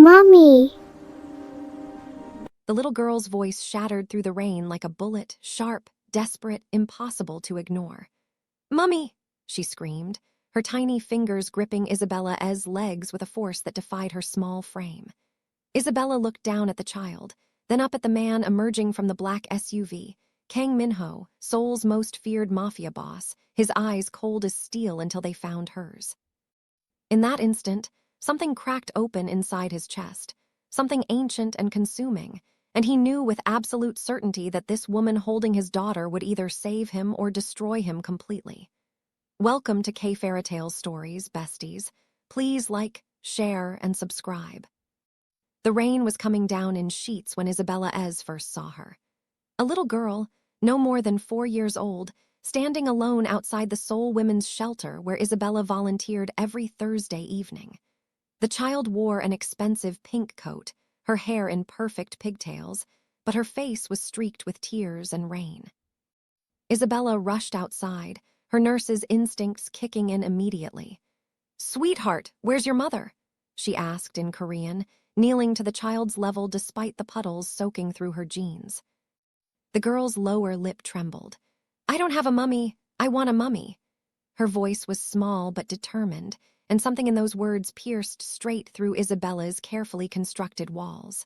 Mommy. The little girl's voice shattered through the rain like a bullet, sharp, desperate, impossible to ignore. "Mummy!" she screamed, her tiny fingers gripping Isabella's legs with a force that defied her small frame. Isabella looked down at the child, then up at the man emerging from the black SUV, Kang Minho, Seoul's most feared mafia boss, his eyes cold as steel until they found hers. In that instant, something cracked open inside his chest, something ancient and consuming, and he knew with absolute certainty that this woman holding his daughter would either save him or destroy him completely. Welcome to K-fairytales stories, besties. Please like, share, and subscribe. The rain was coming down in sheets when Isabella's first saw her. A little girl, no more than 4 years old, standing alone outside the Seoul Women's Shelter where Isabella volunteered every Thursday evening. The child wore an expensive pink coat, her hair in perfect pigtails, but her face was streaked with tears and rain. Isabella rushed outside, her nurse's instincts kicking in immediately. "Sweetheart, where's your mother?" she asked in Korean, kneeling to the child's level despite the puddles soaking through her jeans. The girl's lower lip trembled. "I don't have a mummy, I want a mummy." Her voice was small but determined, and something in those words pierced straight through Isabella's carefully constructed walls.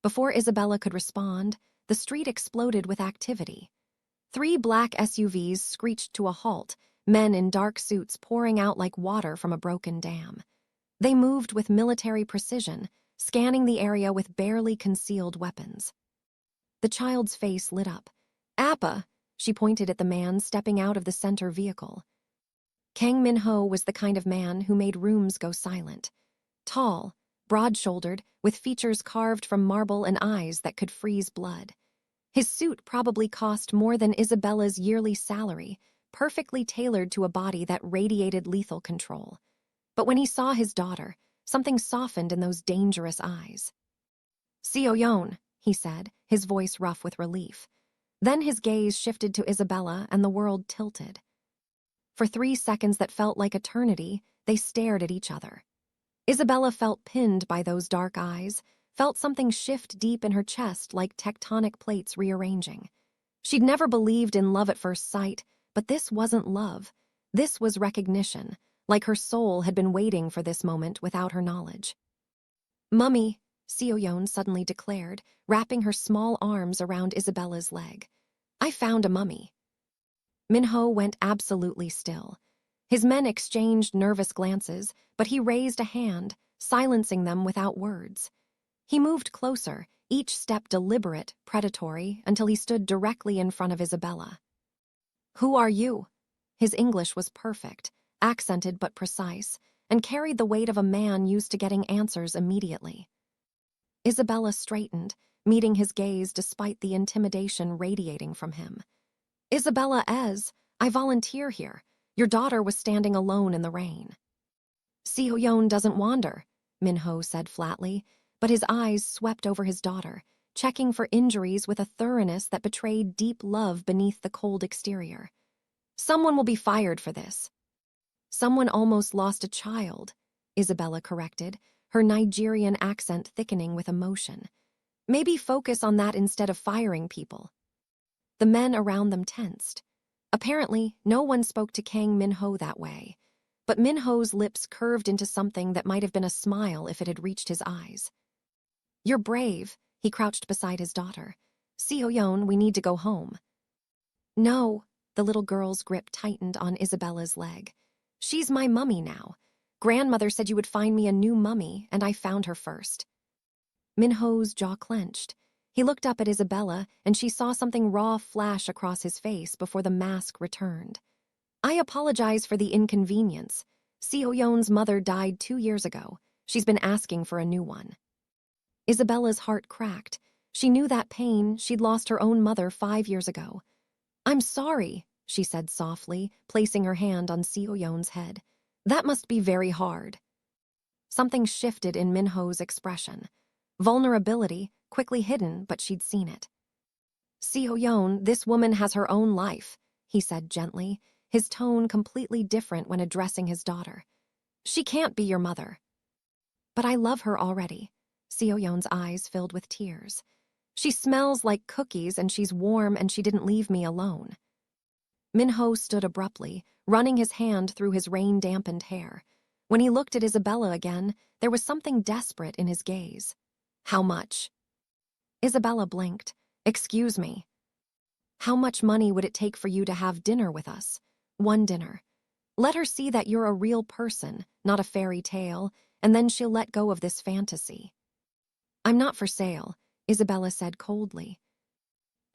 Before Isabella could respond, the street exploded with activity. 3 black SUVs screeched to a halt, men in dark suits pouring out like water from a broken dam. They moved with military precision, scanning the area with barely concealed weapons. The child's face lit up. "Appa!" She pointed at the man stepping out of the center vehicle. Kang Min-ho was the kind of man who made rooms go silent. Tall, broad-shouldered, with features carved from marble and eyes that could freeze blood. His suit probably cost more than Isabella's yearly salary, perfectly tailored to a body that radiated lethal control. But when he saw his daughter, something softened in those dangerous eyes. "Seo-yeon," he said, his voice rough with relief. Then his gaze shifted to Isabella and the world tilted. For 3 seconds that felt like eternity, they stared at each other. Isabella felt pinned by those dark eyes, felt something shift deep in her chest like tectonic plates rearranging. She'd never believed in love at first sight, but this wasn't love. This was recognition, like her soul had been waiting for this moment without her knowledge. "Mummy," Seo-yeon suddenly declared, wrapping her small arms around Isabella's leg. "I found a mummy." Min-ho went absolutely still. His men exchanged nervous glances, but he raised a hand, silencing them without words. He moved closer, each step deliberate, predatory, until he stood directly in front of Isabella. "Who are you?" His English was perfect, accented but precise, and carried the weight of a man used to getting answers immediately. Isabella straightened, meeting his gaze despite the intimidation radiating from him. "Isabella, I volunteer here. Your daughter was standing alone in the rain." "Seo-yeon doesn't wander," Min-ho said flatly, but his eyes swept over his daughter, checking for injuries with a thoroughness that betrayed deep love beneath the cold exterior. "Someone will be fired for this." "Someone almost lost a child," Isabella corrected, her Nigerian accent thickening with emotion. "Maybe focus on that instead of firing people." The men around them tensed. Apparently, no one spoke to Kang Min-ho that way, but Min-ho's lips curved into something that might have been a smile if it had reached his eyes. "You're brave," he crouched beside his daughter. "Seo-yeon, we need to go home." "No," the little girl's grip tightened on Isabella's leg. "She's my mummy now. Grandmother said you would find me a new mummy, and I found her first." Min-ho's jaw clenched. He looked up at Isabella, and she saw something raw flash across his face before the mask returned. "I apologize for the inconvenience. Seo-yeon's mother died 2 years ago. She's been asking for a new one." Isabella's heart cracked. She knew that pain. She'd lost her own mother 5 years ago. "I'm sorry," she said softly, placing her hand on Seo-yeon's head. "That must be very hard." Something shifted in Min-ho's expression. Vulnerability, quickly hidden, but she'd seen it. "Seo-yeon, this woman has her own life," he said gently, his tone completely different when addressing his daughter. "She can't be your mother." But I love her already. Seoyeon's eyes filled with tears. She smells like cookies and she's warm and she didn't leave me alone. Minho stood abruptly, running his hand through his rain-dampened hair. When he looked at Isabella again, there was something desperate in his gaze. How much? Isabella blinked. Excuse me. How much money would it take for you to have dinner with us? One dinner. Let her see that you're a real person, not a fairy tale, and then she'll let go of this fantasy. I'm not for sale, Isabella said coldly.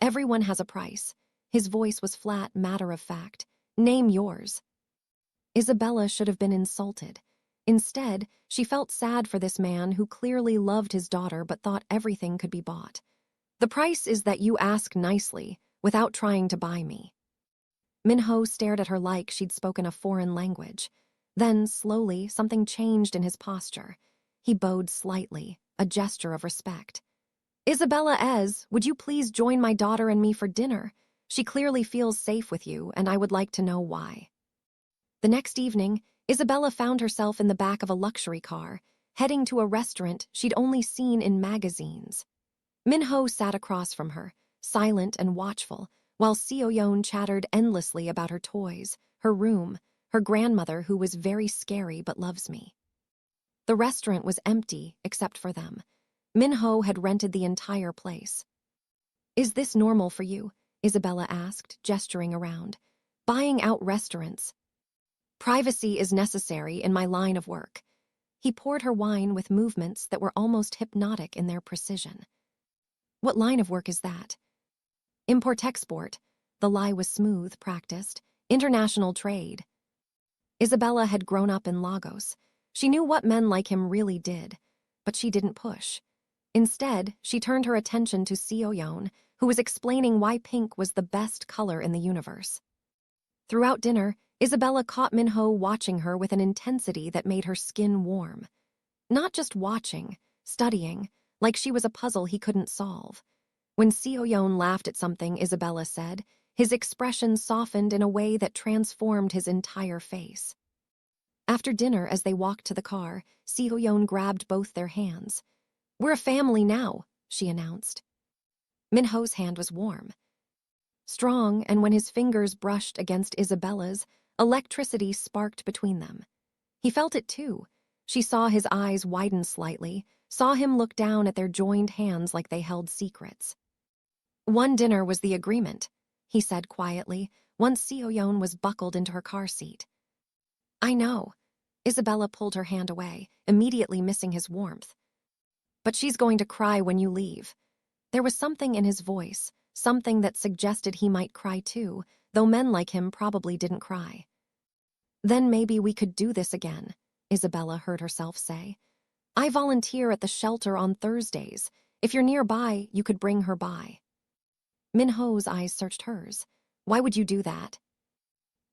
Everyone has a price. His voice was flat, matter-of-fact. Name yours. Isabella should have been insulted. Instead, she felt sad for this man who clearly loved his daughter but thought everything could be bought. The price is that you ask nicely, without trying to buy me. Minho stared at her like she'd spoken a foreign language. Then, slowly, something changed in his posture. He bowed slightly, a gesture of respect. Isabella, would you please join my daughter and me for dinner? She clearly feels safe with you, and I would like to know why. The next evening, Isabella found herself in the back of a luxury car, heading to a restaurant she'd only seen in magazines. Minho sat across from her, silent and watchful, while Seoyeon chattered endlessly about her toys, her room, her grandmother who was very scary but loves me. The restaurant was empty except for them. Minho had rented the entire place. Is this normal for you? Isabella asked, gesturing around. Buying out restaurants. Privacy is necessary in my line of work. He poured her wine with movements that were almost hypnotic in their precision. What line of work is that? Import-export. The lie was smooth, practiced. International trade. Isabella had grown up in Lagos. She knew what men like him really did, but she didn't push. Instead, she turned her attention to Seoyeon, who was explaining why pink was the best color in the universe. Throughout dinner, Isabella caught Minho watching her with an intensity that made her skin warm. Not just watching, studying, like she was a puzzle he couldn't solve. When Seoyeon laughed at something Isabella said, his expression softened in a way that transformed his entire face. After dinner, as they walked to the car, Seoyeon grabbed both their hands. We're a family now, she announced. Minho's hand was warm, strong, and when his fingers brushed against Isabella's, electricity sparked between them. He felt it too. She saw his eyes widen slightly, saw him look down at their joined hands like they held secrets. One dinner was the agreement, he said quietly, once Seoyeon was buckled into her car seat. I know. Isabella pulled her hand away, immediately missing his warmth. But she's going to cry when you leave. There was something in his voice, something that suggested he might cry too, though men like him probably didn't cry. Then maybe we could do this again, Isabella heard herself say. I volunteer at the shelter on Thursdays. If you're nearby, you could bring her by. Minho's eyes searched hers. Why would you do that?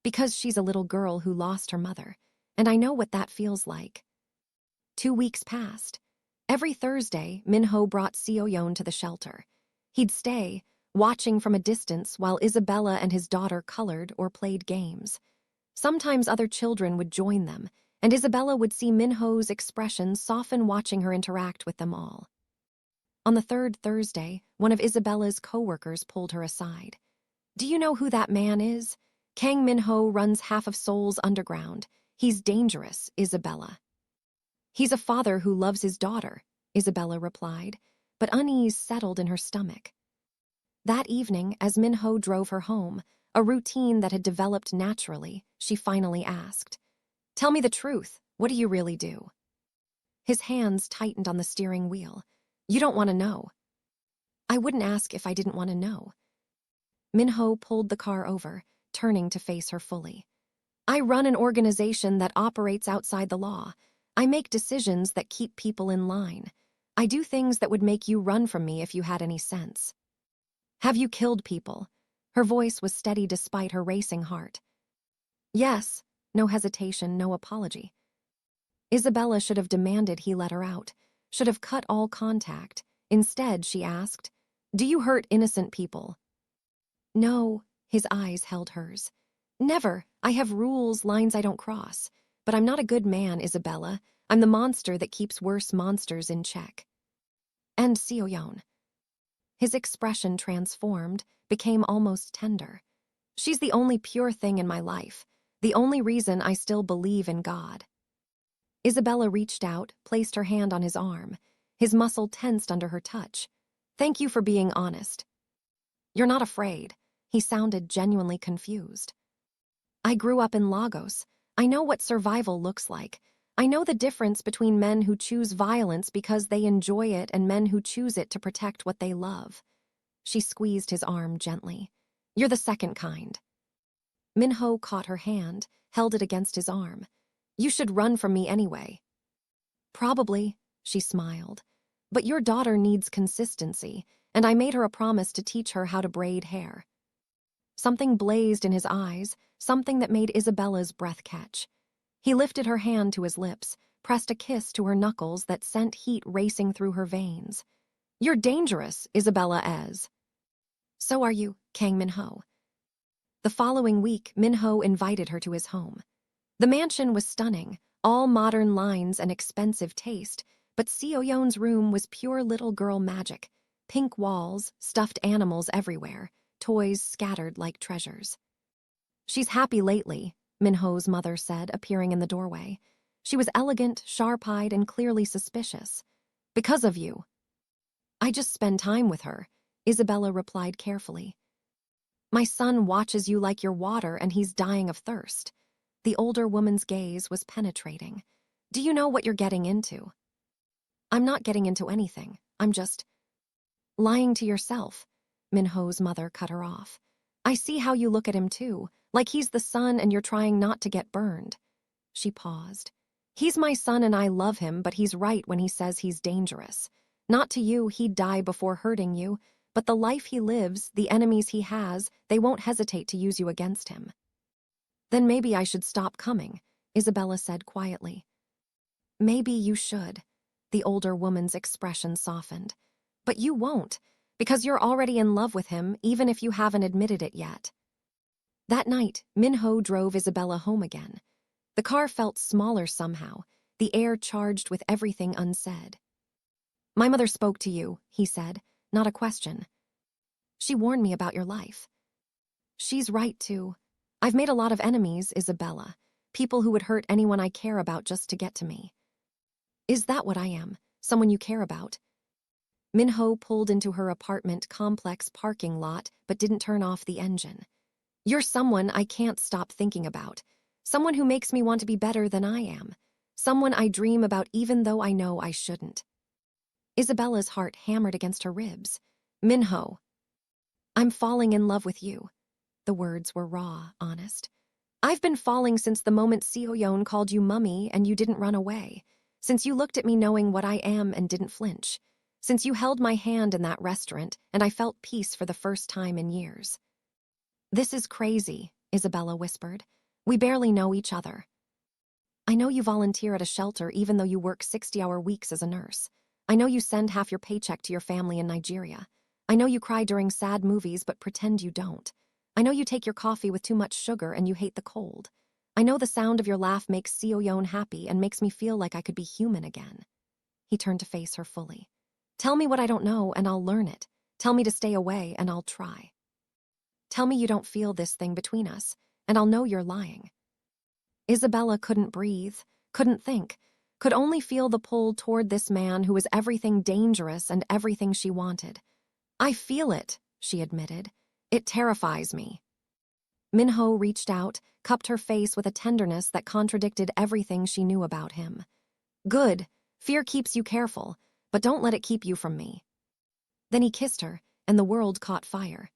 Because she's a little girl who lost her mother, and I know what that feels like. 2 weeks passed. Every Thursday, Minho brought Seoyeon to the shelter. He'd stay, watching from a distance while Isabella and his daughter colored or played games. Sometimes other children would join them, and Isabella would see Minho's expression soften watching her interact with them all. On the third Thursday, one of Isabella's co-workers pulled her aside. Do you know who that man is? Kang Minho runs half of Seoul's underground. He's dangerous, Isabella. He's a father who loves his daughter, Isabella replied, but unease settled in her stomach. That evening, as Minho drove her home, a routine that had developed naturally, she finally asked, Tell me the truth, what do you really do? His hands tightened on the steering wheel. You don't want to know. I wouldn't ask if I didn't want to know. Minho pulled the car over, turning to face her fully. I run an organization that operates outside the law. I make decisions that keep people in line. I do things that would make you run from me if you had any sense. Have you killed people? Her voice was steady despite her racing heart. Yes, no hesitation, no apology. Isabella should have demanded he let her out, should have cut all contact. Instead, she asked, Do you hurt innocent people? No, his eyes held hers. Never. I have rules, lines I don't cross. But I'm not a good man, Isabella. I'm the monster that keeps worse monsters in check. And Seoyeon. His expression transformed, became almost tender. She's the only pure thing in my life, the only reason I still believe in God. Isabella reached out, placed her hand on his arm. His muscle tensed under her touch. Thank you for being honest. You're not afraid. He sounded genuinely confused. I grew up in Lagos. I know what survival looks like. I know the difference between men who choose violence because they enjoy it and men who choose it to protect what they love. She squeezed his arm gently. You're the second kind. Minho caught her hand, held it against his arm. You should run from me anyway. Probably, she smiled. But your daughter needs consistency, and I made her a promise to teach her how to braid hair. Something blazed in his eyes, something that made Isabella's breath catch. He lifted her hand to his lips, pressed a kiss to her knuckles that sent heat racing through her veins. You're dangerous, Isabella Ez. So are you, Kang Minho. The following week, Minho invited her to his home. The mansion was stunning, all modern lines and expensive taste, but Seoyeon's room was pure little girl magic. Pink walls, stuffed animals everywhere, toys scattered like treasures. She's happy lately, Minho's mother said, appearing in the doorway. She was elegant, sharp-eyed, and clearly suspicious. Because of you. I just spend time with her, Isabella replied carefully. My son watches you like your water and he's dying of thirst. The older woman's gaze was penetrating. Do you know what you're getting into? I'm not getting into anything. I'm just lying to yourself, Minho's mother cut her off. I see how you look at him too, like he's the son and you're trying not to get burned. She paused. He's my son and I love him, but he's right when he says he's dangerous. Not to you, he'd die before hurting you, but the life he lives, the enemies he has, they won't hesitate to use you against him. Then maybe I should stop coming, Isabella said quietly. Maybe you should. The older woman's expression softened. But you won't, because you're already in love with him, even if you haven't admitted it yet. That night, Minho drove Isabella home again. The car felt smaller somehow, the air charged with everything unsaid. My mother spoke to you, he said, not a question. She warned me about your life. She's right, too. I've made a lot of enemies, Isabella, people who would hurt anyone I care about just to get to me. Is that what I am, someone you care about? Minho pulled into her apartment complex parking lot but didn't turn off the engine. You're someone I can't stop thinking about, someone who makes me want to be better than I am, someone I dream about even though I know I shouldn't. Isabella's heart hammered against her ribs. Minho. I'm falling in love with you. The words were raw, honest. I've been falling since the moment Seoyeon called you mummy and you didn't run away, since you looked at me knowing what I am and didn't flinch, since you held my hand in that restaurant and I felt peace for the first time in years. This is crazy, Isabella whispered. We barely know each other. I know you volunteer at a shelter even though you work 60-hour weeks as a nurse. I know you send half your paycheck to your family in Nigeria. I know you cry during sad movies but pretend you don't. I know you take your coffee with too much sugar and you hate the cold. I know the sound of your laugh makes Seoyeon happy and makes me feel like I could be human again. He turned to face her fully. Tell me what I don't know and I'll learn it. Tell me to stay away and I'll try. Tell me you don't feel this thing between us and I'll know you're lying. Isabella couldn't breathe, couldn't think, could only feel the pull toward this man who was everything dangerous and everything she wanted. I feel it, she admitted. It terrifies me. Minho reached out, cupped her face with a tenderness that contradicted everything she knew about him. Good, fear keeps you careful, but don't let it keep you from me. Then he kissed her, and the world caught fire.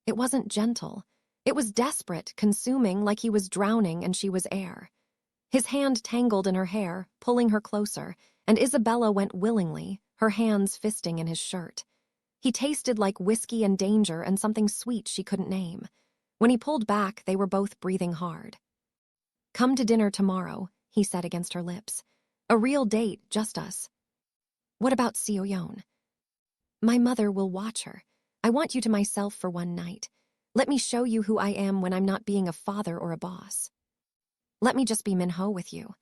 It wasn't gentle. It was desperate, consuming, like he was drowning and she was air. His hand tangled in her hair, pulling her closer, and Isabella went willingly, her hands fisting in his shirt. He tasted like whiskey and danger and something sweet she couldn't name. When he pulled back, they were both breathing hard. Come to dinner tomorrow, he said against her lips. A real date, just us. What about Seoyeon? My mother will watch her. I want you to myself for one night. Let me show you who I am when I'm not being a father or a boss. Let me just be Minho with you."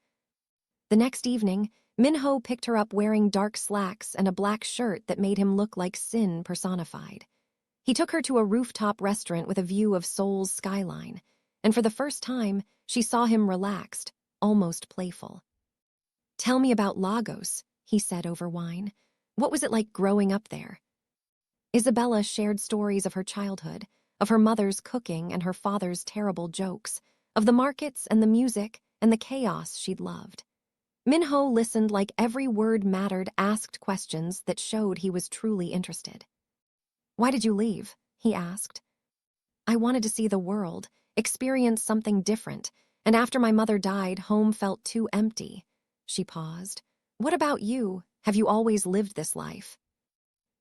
The next evening, Minho picked her up wearing dark slacks and a black shirt that made him look like sin personified. He took her to a rooftop restaurant with a view of Seoul's skyline, and for the first time, she saw him relaxed, almost playful. "Tell me about Lagos," he said over wine. "What was it like growing up there?" Isabella shared stories of her childhood, of her mother's cooking and her father's terrible jokes, of the markets and the music and the chaos she'd loved. Minho listened like every word mattered, asked questions that showed he was truly interested. "Why did you leave?" he asked. "I wanted to see the world, experience something different, and after my mother died, home felt too empty." She paused. "What about you? Have you always lived this life?"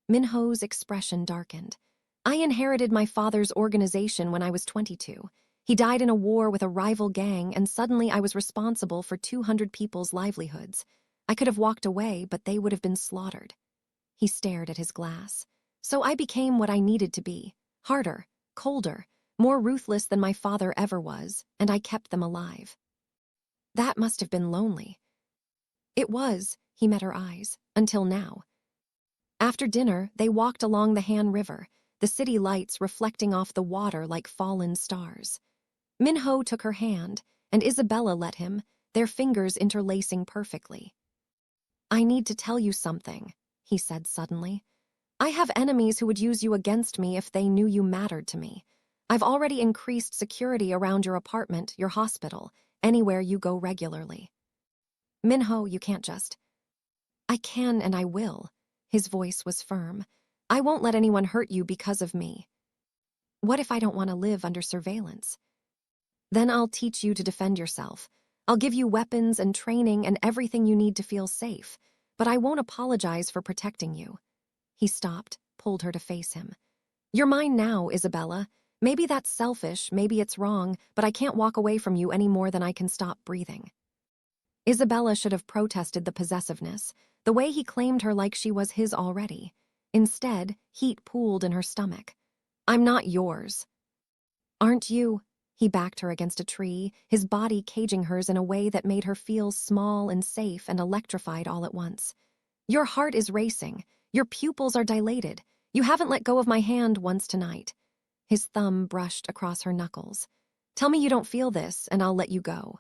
Minho's expression darkened. "I inherited my father's organization when I was 22. He died in a war with a rival gang, and suddenly I was responsible for 200 people's livelihoods. I could have walked away, but they would have been slaughtered." He stared at his glass. "So I became what I needed to be, harder, colder, more ruthless than my father ever was, and I kept them alive." "That must have been lonely." "It was," he met her eyes, "until now." After dinner, they walked along the Han River, the city lights reflecting off the water like fallen stars. Minho took her hand, and Isabella let him, their fingers interlacing perfectly. "I need to tell you something," he said suddenly. "I have enemies who would use you against me if they knew you mattered to me. I've already increased security around your apartment, your hospital, anywhere you go regularly." "Minho, you can't just—" "I can and I will." His voice was firm. "I won't let anyone hurt you because of me." "What if I don't want to live under surveillance?" "Then I'll teach you to defend yourself. I'll give you weapons and training and everything you need to feel safe, but I won't apologize for protecting you." He stopped, pulled her to face him. "You're mine now, Isabella. Maybe that's selfish, maybe it's wrong, but I can't walk away from you any more than I can stop breathing." Isabella should have protested the possessiveness, the way he claimed her like she was his already. Instead, heat pooled in her stomach. "I'm not yours." "Aren't you?" He backed her against a tree, his body caging hers in a way that made her feel small and safe and electrified all at once. "Your heart is racing. Your pupils are dilated. You haven't let go of my hand once tonight." His thumb brushed across her knuckles. "Tell me you don't feel this, and I'll let you go."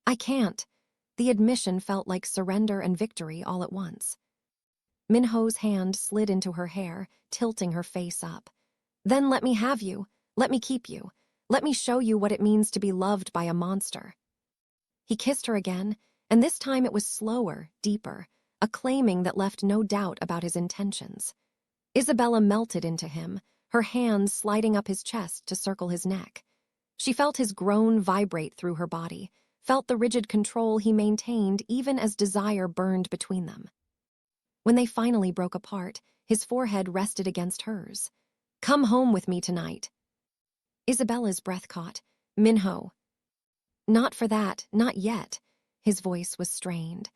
"I can't." The admission felt like surrender and victory all at once. Minho's hand slid into her hair, tilting her face up. "Then let me have you. Let me keep you. Let me show you what it means to be loved by a monster." He kissed her again, and this time it was slower, deeper, a claiming that left no doubt about his intentions. Isabella melted into him, her hands sliding up his chest to circle his neck. She felt his groan vibrate through her body, felt the rigid control he maintained even as desire burned between them. When they finally broke apart, his forehead rested against hers. "Come home with me tonight." Isabella's breath caught. "Minho." "Not for that, not yet." His voice was strained.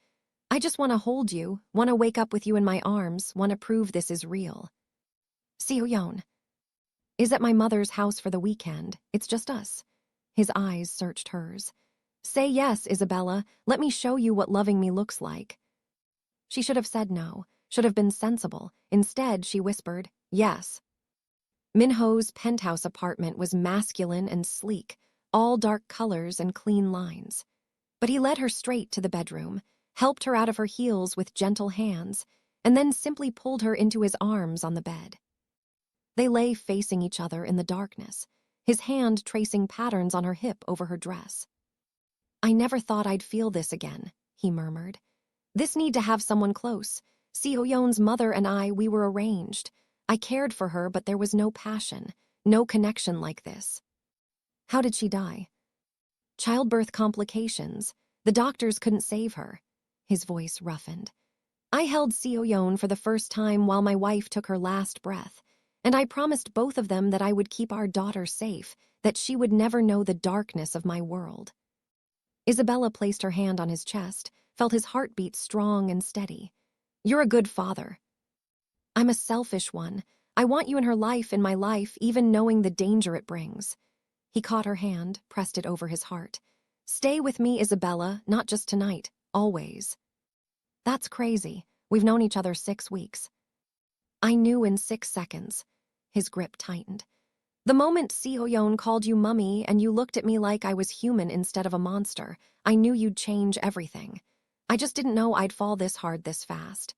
"I just want to hold you, want to wake up with you in my arms, want to prove this is real." "Seo-yeon is at my mother's house for the weekend. It's just us." His eyes searched hers. "Say yes, Isabella. Let me show you what loving me looks like." She should have said no, should have been sensible. Instead, she whispered, "Yes." Minho's penthouse apartment was masculine and sleek, all dark colors and clean lines. But he led her straight to the bedroom, helped her out of her heels with gentle hands, and then simply pulled her into his arms on the bed. They lay facing each other in the darkness, his hand tracing patterns on her hip over her dress. "I never thought I'd feel this again," he murmured. "This need to have someone close. Seo-yeon's mother and we were arranged. I cared for her, but there was no passion, no connection like this." "How did she die?" "Childbirth complications. The doctors couldn't save her." His voice roughened. "I held Seo-yeon for the first time while my wife took her last breath, and I promised both of them that I would keep our daughter safe, that she would never know the darkness of my world." Isabella placed her hand on his chest, felt his heartbeat strong and steady. "You're a good father." "I'm a selfish one. I want you in her life, in my life, even knowing the danger it brings." He caught her hand, pressed it over his heart. Stay with me, Isabella, not just tonight, always. That's crazy. We've known each other 6 weeks. I knew in 6 seconds. His grip tightened. The moment Seoyeon called you mummy and you looked at me like I was human instead of a monster, I knew you'd change everything. I just didn't know I'd fall this hard this fast.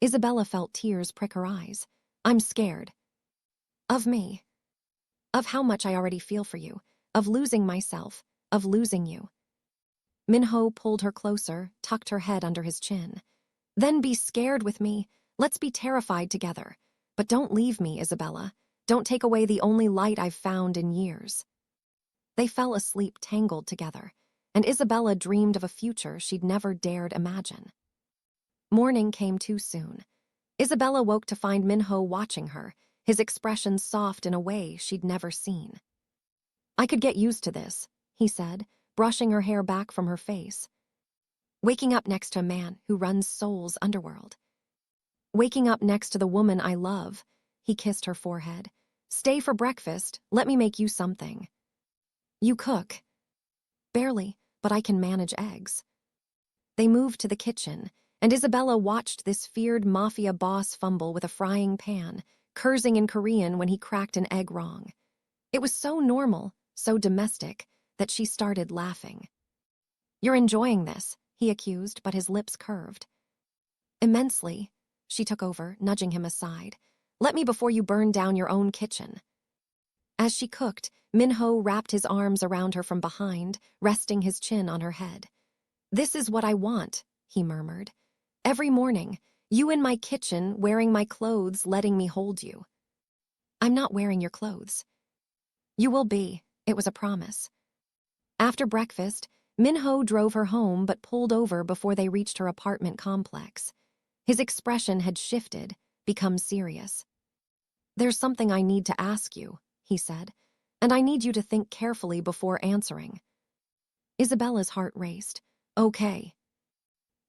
Isabella felt tears prick her eyes. I'm scared. Of me. Of how much I already feel for you. Of losing myself. Of losing you. Minho pulled her closer, tucked her head under his chin. Then be scared with me. Let's be terrified together. But don't leave me, Isabella. Don't take away the only light I've found in years. They fell asleep tangled together, and Isabella dreamed of a future she'd never dared imagine. Morning came too soon. Isabella woke to find Minho watching her, his expression soft in a way she'd never seen. I could get used to this, he said, brushing her hair back from her face. Waking up next to a man who runs Seoul's underworld. Waking up next to the woman I love, he kissed her forehead. Stay for breakfast, let me make you something. You cook. Barely, but I can manage eggs. They moved to the kitchen, and Isabella watched this feared Mafia boss fumble with a frying pan, cursing in Korean when he cracked an egg wrong. It was so normal, so domestic, that she started laughing. You're enjoying this, he accused, but his lips curved. Immensely, she took over, nudging him aside. Let me before you burn down your own kitchen. As she cooked, Minho wrapped his arms around her from behind, resting his chin on her head. This is what I want, he murmured. Every morning, you in my kitchen, wearing my clothes, letting me hold you. I'm not wearing your clothes. You will be, it was a promise. After breakfast, Minho drove her home but pulled over before they reached her apartment complex. His expression had shifted, become serious. There's something I need to ask you, he said, and I need you to think carefully before answering. Isabella's heart raced. Okay.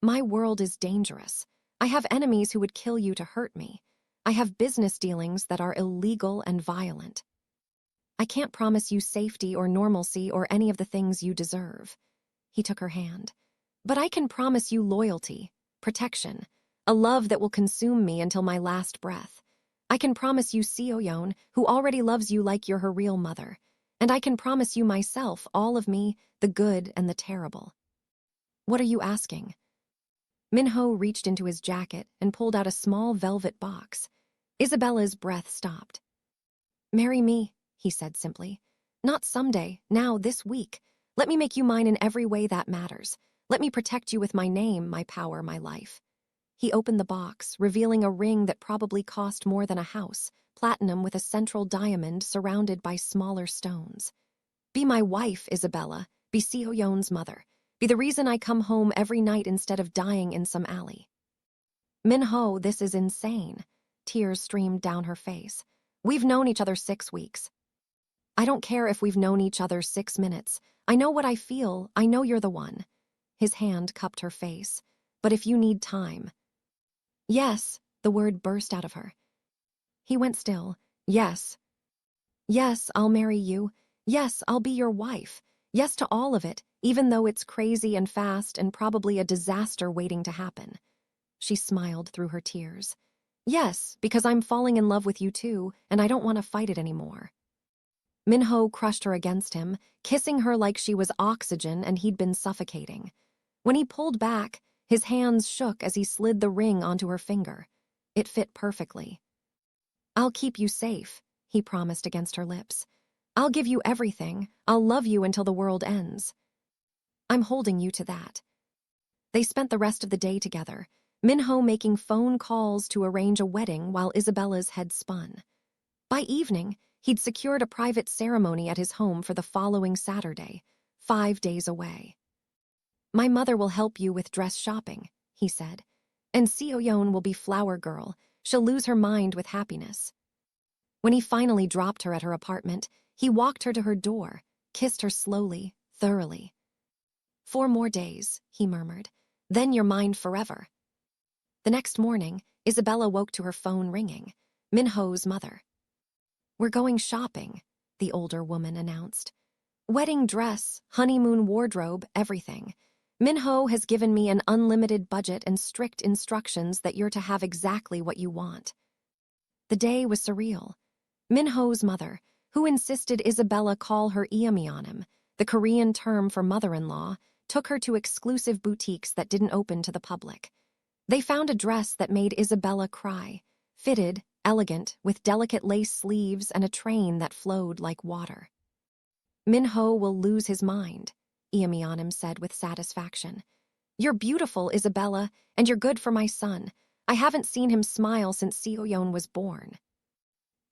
My world is dangerous. I have enemies who would kill you to hurt me. I have business dealings that are illegal and violent. I can't promise you safety or normalcy or any of the things you deserve. He took her hand. But I can promise you loyalty, protection, a love that will consume me until my last breath. I can promise you Seoyeon, who already loves you like you're her real mother. And I can promise you myself, all of me, the good and the terrible. What are you asking? Minho reached into his jacket and pulled out a small velvet box. Isabella's breath stopped. Marry me, he said simply. Not someday, now, this week. Let me make you mine in every way that matters. Let me protect you with my name, my power, my life. He opened the box, revealing a ring that probably cost more than a house, platinum with a central diamond surrounded by smaller stones. Be my wife, Isabella. Be Seoyeon's mother. Be the reason I come home every night instead of dying in some alley. Minho, this is insane. Tears streamed down her face. We've known each other 6 weeks. I don't care if we've known each other 6 minutes. I know what I feel. I know you're the one. His hand cupped her face. But if you need time. Yes, the word burst out of her. He went still. Yes. Yes, I'll marry you. Yes, I'll be your wife. Yes to all of it, even though it's crazy and fast and probably a disaster waiting to happen. She smiled through her tears. Yes, because I'm falling in love with you too, and I don't want to fight it anymore. Minho crushed her against him, kissing her like she was oxygen and he'd been suffocating. When he pulled back, his hands shook as he slid the ring onto her finger. It fit perfectly. I'll keep you safe, he promised against her lips. I'll give you everything. I'll love you until the world ends. I'm holding you to that. They spent the rest of the day together, Minho making phone calls to arrange a wedding while Isabella's head spun. By evening, he'd secured a private ceremony at his home for the following Saturday, 5 days away. My mother will help you with dress shopping, he said, and Seoyeon will be flower girl. She'll lose her mind with happiness. When he finally dropped her at her apartment, he walked her to her door, kissed her slowly, thoroughly. 4 more days, he murmured. Then you're mine forever. The next morning, Isabella woke to her phone ringing. Minho's mother. We're going shopping, the older woman announced. Wedding dress, honeymoon wardrobe, everything. Minho has given me an unlimited budget and strict instructions that you're to have exactly what you want. The day was surreal. Minho's mother, who insisted Isabella call her Iamyanim, the Korean term for mother-in-law, took her to exclusive boutiques that didn't open to the public. They found a dress that made Isabella cry, fitted, elegant, with delicate lace sleeves and a train that flowed like water. Minho will lose his mind, Iamyanim said with satisfaction. You're beautiful, Isabella, and you're good for my son. I haven't seen him smile since Seoyeon was born.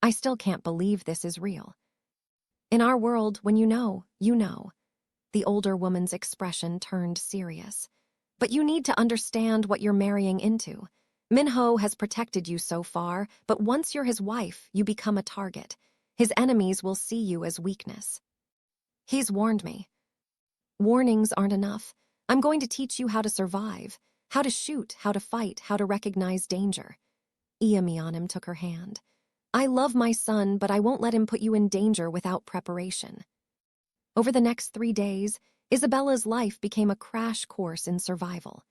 I still can't believe this is real. In our world, when you know, you know. The older woman's expression turned serious. But you need to understand what you're marrying into. Minho has protected you so far, but once you're his wife, you become a target. His enemies will see you as weakness. He's warned me. Warnings aren't enough. I'm going to teach you how to survive, how to shoot, how to fight, how to recognize danger. Iamyanim took her hand. I love my son, but I won't let him put you in danger without preparation. Over the next 3 days, Isabella's life became a crash course in survival.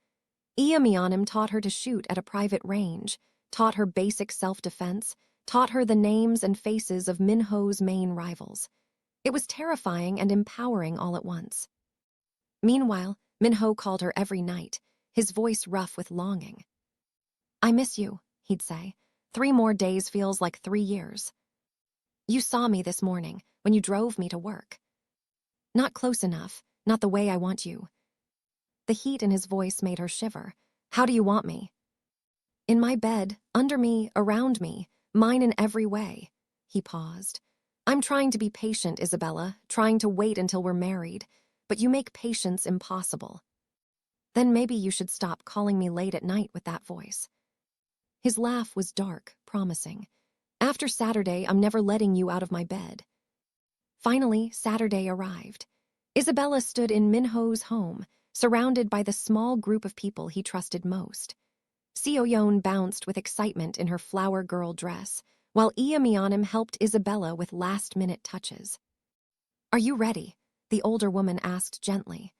Iamyanim taught her to shoot at a private range, taught her basic self-defense, taught her the names and faces of Minho's main rivals. It was terrifying and empowering all at once. Meanwhile, Minho called her every night, his voice rough with longing. I miss you, he'd say. 3 more days feels like 3 years. You saw me this morning when you drove me to work. Not close enough, not the way I want you. The heat in his voice made her shiver. How do you want me? In my bed, under me, around me, mine in every way. He paused. I'm trying to be patient, Isabella, trying to wait until we're married, but you make patience impossible. Then maybe you should stop calling me late at night with that voice. His laugh was dark, promising. After Saturday, I'm never letting you out of my bed. Finally, Saturday arrived. Isabella stood in Minho's home, surrounded by the small group of people he trusted most. Seoyeon bounced with excitement in her flower girl dress, while Iamyanim helped Isabella with last-minute touches. Are you ready? The older woman asked gently.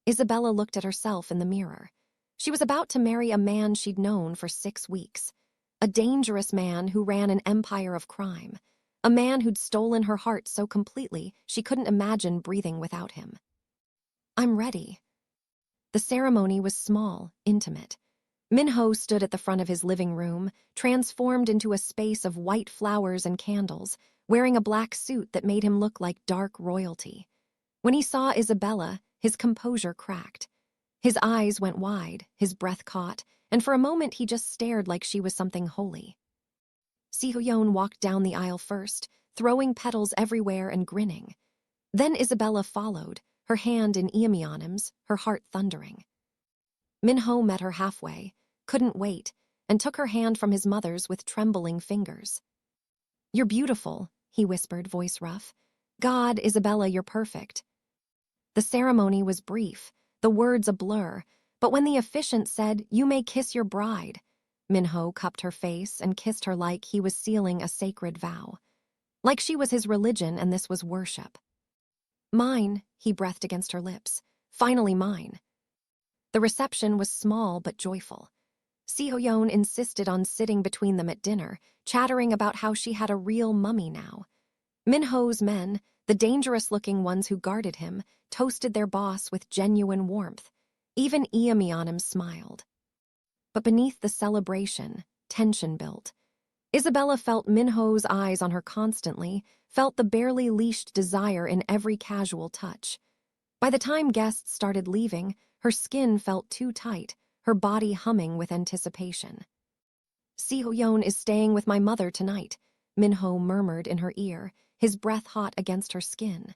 Isabella looked at herself in the mirror. She was about to marry a man she'd known for 6 weeks. A dangerous man who ran an empire of crime. A man who'd stolen her heart so completely she couldn't imagine breathing without him. I'm ready. The ceremony was small, intimate. Minho stood at the front of his living room, transformed into a space of white flowers and candles, wearing a black suit that made him look like dark royalty. When he saw Isabella, his composure cracked. His eyes went wide, his breath caught, and for a moment he just stared like she was something holy. Seoyeon walked down the aisle first, throwing petals everywhere and grinning. Then Isabella followed, her hand in Iamyanim's, her heart thundering. Minho met her halfway, couldn't wait, and took her hand from his mother's with trembling fingers. You're beautiful, he whispered, voice rough. God, Isabella, you're perfect. The ceremony was brief, the words a blur, but when the officiant said, you may kiss your bride, Minho cupped her face and kissed her like he was sealing a sacred vow. Like she was his religion and this was worship. Mine, he breathed against her lips. Finally mine. The reception was small but joyful. Seoyeon insisted on sitting between them at dinner, chattering about how she had a real mummy now. Minho's men, the dangerous-looking ones who guarded him, toasted their boss with genuine warmth. Even Iamyanim smiled. But beneath the celebration, tension built. Isabella felt Minho's eyes on her constantly, felt the barely leashed desire in every casual touch. By the time guests started leaving, her skin felt too tight, her body humming with anticipation. Seoyeon is staying with my mother tonight, Minho murmured in her ear, his breath hot against her skin.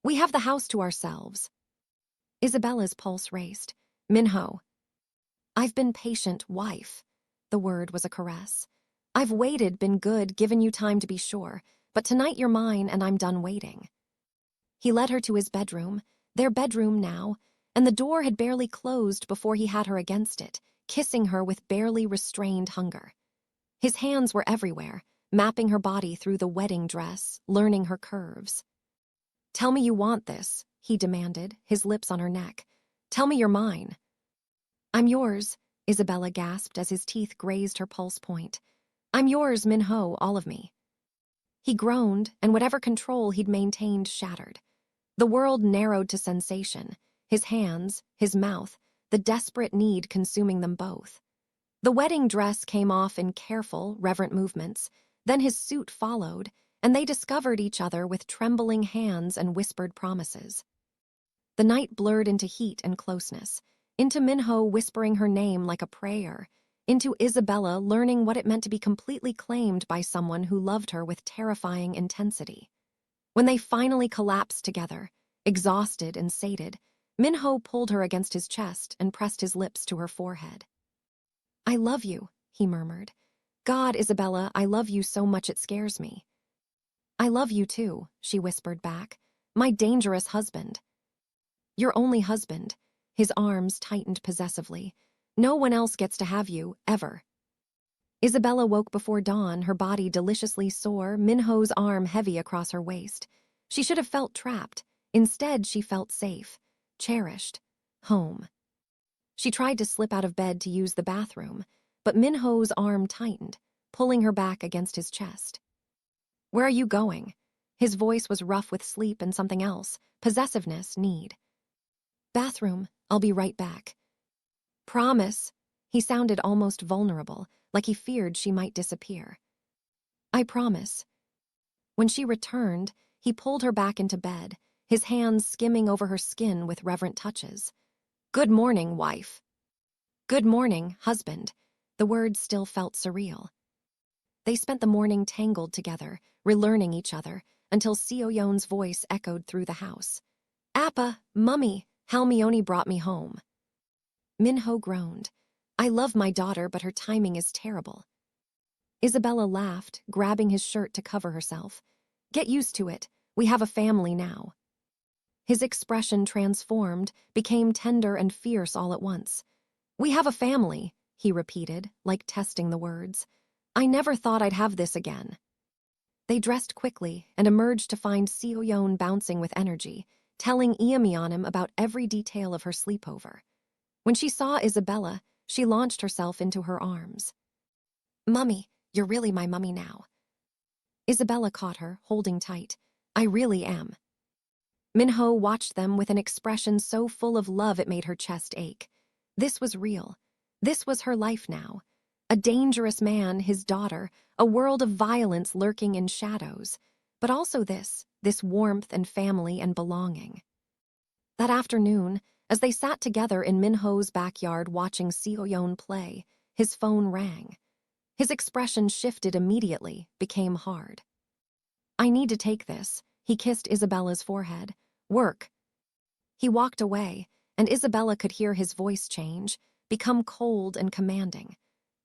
We have the house to ourselves. Isabella's pulse raced. Minho. I've been patient, wife. The word was a caress. I've waited, been good, given you time to be sure, but tonight you're mine and I'm done waiting. He led her to his bedroom, their bedroom now, and the door had barely closed before he had her against it, kissing her with barely restrained hunger. His hands were everywhere, mapping her body through the wedding dress, learning her curves. Tell me you want this, he demanded, his lips on her neck. Tell me you're mine. I'm yours, Isabella gasped as his teeth grazed her pulse point. I'm yours, Min-ho, all of me. He groaned, and whatever control he'd maintained shattered. The world narrowed to sensation, his hands, his mouth, the desperate need consuming them both. The wedding dress came off in careful, reverent movements, then his suit followed, and they discovered each other with trembling hands and whispered promises. The night blurred into heat and closeness, into Min-ho whispering her name like a prayer, into Isabella learning what it meant to be completely claimed by someone who loved her with terrifying intensity. When they finally collapsed together, exhausted and sated, Min-ho pulled her against his chest and pressed his lips to her forehead. I love you, he murmured. God, Isabella, I love you so much it scares me. I love you too, she whispered back. My dangerous husband. Your only husband. His arms tightened possessively. No one else gets to have you, ever. Isabella woke before dawn, her body deliciously sore, Min-ho's arm heavy across her waist. She should have felt trapped. Instead, she felt safe, cherished, home. She tried to slip out of bed to use the bathroom, but Min-ho's arm tightened, pulling her back against his chest. Where are you going? His voice was rough with sleep and something else, possessiveness, need. Bathroom, I'll be right back. Promise. He sounded almost vulnerable, like he feared she might disappear. I promise. When she returned, he pulled her back into bed, his hands skimming over her skin with reverent touches. Good morning, wife. Good morning, husband. The words still felt surreal. They spent the morning tangled together, relearning each other, until Seo-yeon's voice echoed through the house. Appa, Mummy, Halmione brought me home. Min-ho groaned. I love my daughter, but her timing is terrible. Isabella laughed, grabbing his shirt to cover herself. Get used to it. We have a family now. His expression transformed, became tender and fierce all at once. We have a family, he repeated, like testing the words. I never thought I'd have this again. They dressed quickly and emerged to find Seo-yeon bouncing with energy, telling Eomyeonim about every detail of her sleepover. When she saw Isabella, she launched herself into her arms. Mummy, you're really my mummy now. Isabella caught her, holding tight. I really am. Min-ho watched them with an expression so full of love it made her chest ache. This was real. This was her life now. A dangerous man, his daughter, a world of violence lurking in shadows. But also this warmth and family and belonging. That afternoon, as they sat together in Min-ho's backyard watching Seo-yeon play, his phone rang. His expression shifted immediately, became hard. I need to take this, he kissed Isabella's forehead. Work. He walked away, and Isabella could hear his voice change, become cold and commanding.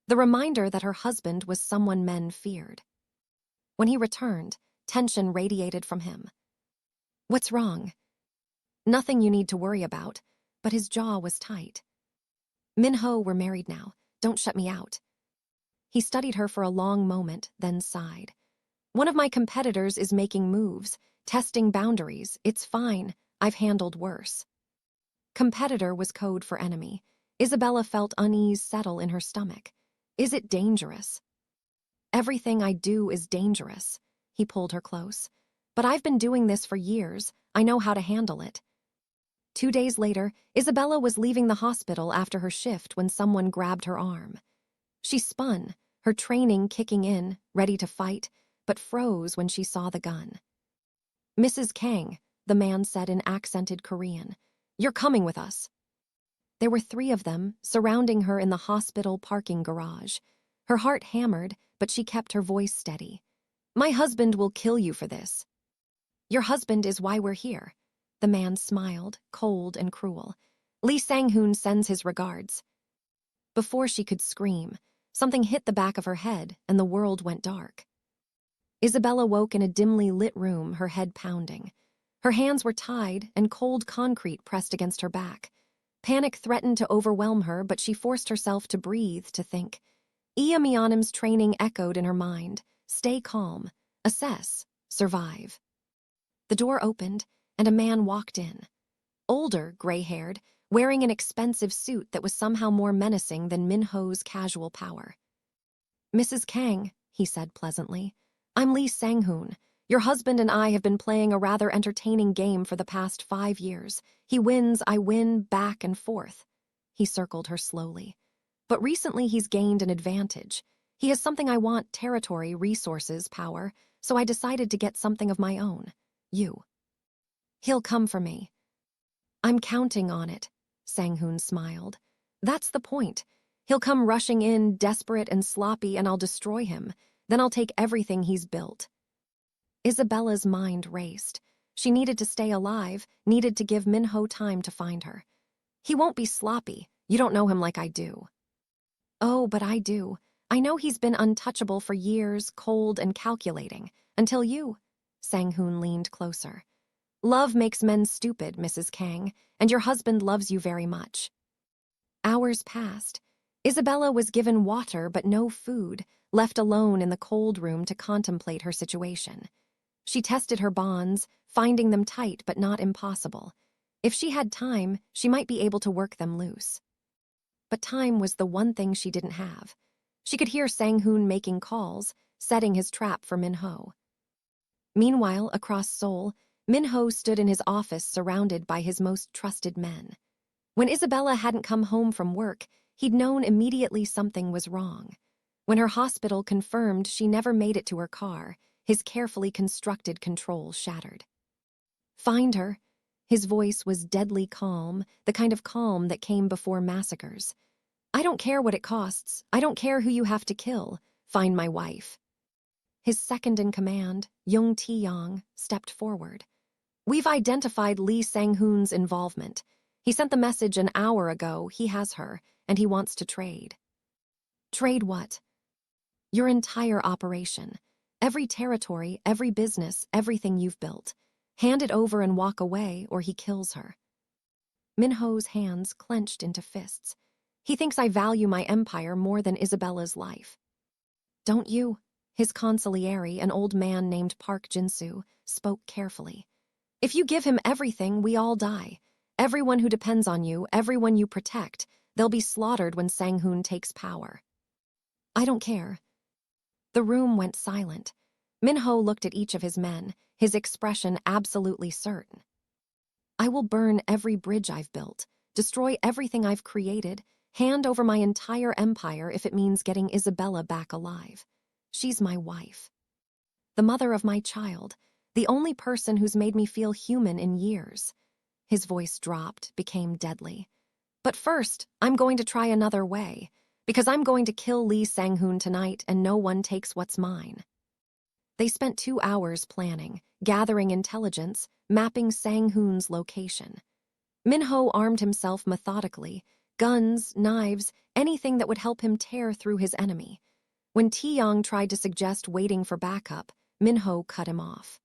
The reminder that her husband was someone men feared. When he returned, tension radiated from him. What's wrong? Nothing you need to worry about, but his jaw was tight. Min-ho, we're married now. Don't shut me out. He studied her for a long moment, then sighed. One of my competitors is making moves, testing boundaries. It's fine. I've handled worse. Competitor was code for enemy. Isabella felt unease settle in her stomach. Is it dangerous? Everything I do is dangerous. He pulled her close. But I've been doing this for years. I know how to handle it. 2 days later, Isabella was leaving the hospital after her shift when someone grabbed her arm. She spun, her training kicking in, ready to fight, but froze when she saw the gun. Mrs. Kang, the man said in accented Korean, you're coming with us. There were 3 of them, surrounding her in the hospital parking garage. Her heart hammered, but she kept her voice steady. My husband will kill you for this. Your husband is why we're here. The man smiled, cold and cruel. Lee Sang-hoon sends his regards. Before she could scream, something hit the back of her head and the world went dark. Isabella woke in a dimly lit room, her head pounding. Her hands were tied and cold concrete pressed against her back. Panic threatened to overwhelm her, but she forced herself to breathe, to think. Eomyeonim's training echoed in her mind. Stay calm. Assess. Survive. The door opened, and a man walked in. Older, gray-haired, wearing an expensive suit that was somehow more menacing than Minho's casual power. "Mrs. Kang," he said pleasantly, "I'm Lee Sang-hoon. Your husband and I have been playing a rather entertaining game for the past 5 years. He wins, I win, back and forth." He circled her slowly. "But recently he's gained an advantage. He has something I want: territory, resources, power, so I decided to get something of my own. You. He'll come for me." "I'm counting on it," Sang-hoon smiled. "That's the point. He'll come rushing in, desperate and sloppy, and I'll destroy him. Then I'll take everything he's built." Isabella's mind raced. She needed to stay alive, needed to give Minho time to find her. "He won't be sloppy. You don't know him like I do." "Oh, but I do. I know he's been untouchable for years, cold and calculating. Until you." Sang-hoon leaned closer. "Love makes men stupid, Mrs. Kang, and your husband loves you very much." Hours passed. Isabella was given water but no food, left alone in the cold room to contemplate her situation. She tested her bonds, finding them tight but not impossible. If she had time, she might be able to work them loose. But time was the one thing she didn't have. She could hear Sang-hoon making calls, setting his trap for Minho. Meanwhile, across Seoul, Minho stood in his office surrounded by his most trusted men. When Isabella hadn't come home from work, he'd known immediately something was wrong. When her hospital confirmed she never made it to her car, his carefully constructed control shattered. "Find her." His voice was deadly calm, the kind of calm that came before massacres. "I don't care what it costs. I don't care who you have to kill. Find my wife." His second-in-command, Young Tae-yong, stepped forward. "We've identified Lee Sang-hoon's involvement. He sent the message an hour ago. He has her, and he wants to trade." "Trade what?" "Your entire operation. Every territory, every business, everything you've built. Hand it over and walk away, or he kills her." Minho's hands clenched into fists. "He thinks I value my empire more than Isabella's life." "Don't you?" His consigliere, an old man named Park Jinsu, spoke carefully. "If you give him everything, we all die. Everyone who depends on you, everyone you protect, they'll be slaughtered when Sang-hoon takes power." "I don't care." The room went silent. Minho looked at each of his men, his expression absolutely certain. "I will burn every bridge I've built, destroy everything I've created, hand over my entire empire if it means getting Isabella back alive. She's my wife. The mother of my child, the only person who's made me feel human in years." His voice dropped, became deadly. "But first, I'm going to try another way, because I'm going to kill Lee Sang-hoon tonight and no one takes what's mine." They spent 2 hours planning, gathering intelligence, mapping Sang-hoon's location. Minho armed himself methodically, guns, knives, anything that would help him tear through his enemy. When Tae-yong tried to suggest waiting for backup, Minho cut him off.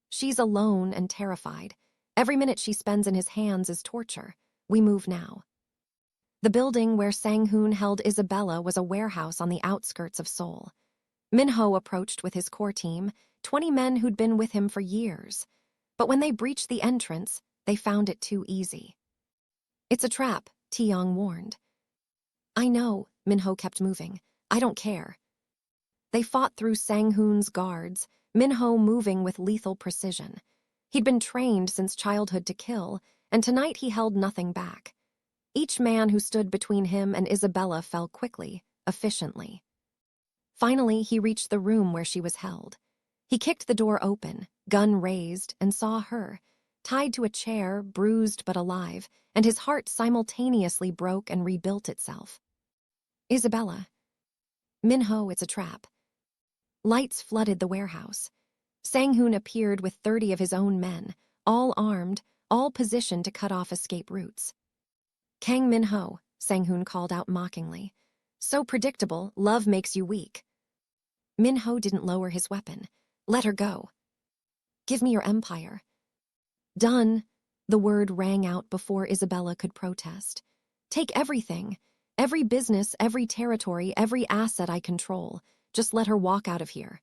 "She's alone and terrified. Every minute she spends in his hands is torture. We move now." The building where Sang-hoon held Isabella was a warehouse on the outskirts of Seoul. Minho approached with his core team, 20 men who'd been with him for years. But when they breached the entrance, they found it too easy. "It's a trap," Tae-yong warned. "I know," Minho kept moving. "I don't care." They fought through Sang-hoon's guards, Minho moving with lethal precision. He'd been trained since childhood to kill, and tonight he held nothing back. Each man who stood between him and Isabella fell quickly, efficiently. Finally, he reached the room where she was held. He kicked the door open, gun raised, and saw her, tied to a chair, bruised but alive, and his heart simultaneously broke and rebuilt itself. "Isabella." "Minho, it's a trap." Lights flooded the warehouse. Sang-hoon appeared with 30 of his own men, all armed, all positioned to cut off escape routes. "Kang Minho," Sang-hoon called out mockingly. "So predictable, love makes you weak." Minho didn't lower his weapon. "Let her go." "Give me your empire." "Done." The word rang out before Isabella could protest. "Take everything. Every business, every territory, every asset I control. Just let her walk out of here."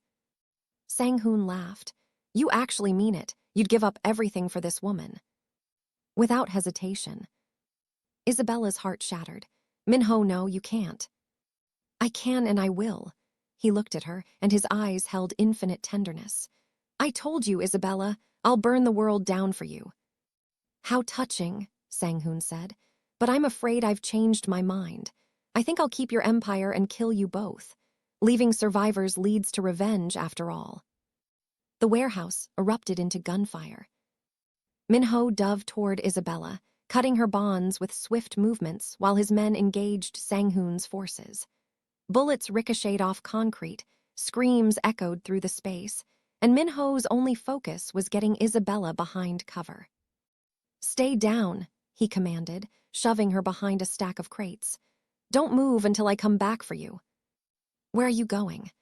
Sang-hoon laughed. "You actually mean it. You'd give up everything for this woman. Without hesitation. Isabella's heart shattered. Minho, no, you can't. I can and I will. He looked at her, and his eyes held infinite tenderness. I told you, Isabella, I'll burn the world down for you. How touching, Sang-hoon said. But I'm afraid I've changed my mind. I think I'll keep your empire and kill you both. Leaving survivors leads to revenge, after all. The warehouse erupted into gunfire. Minho dove toward Isabella, cutting her bonds with swift movements while his men engaged Sang-hoon's forces. Bullets ricocheted off concrete, screams echoed through the space, and Minho's only focus was getting Isabella behind cover. Stay down, he commanded, shoving her behind a stack of crates. Don't move until I come back for you. Where are you going?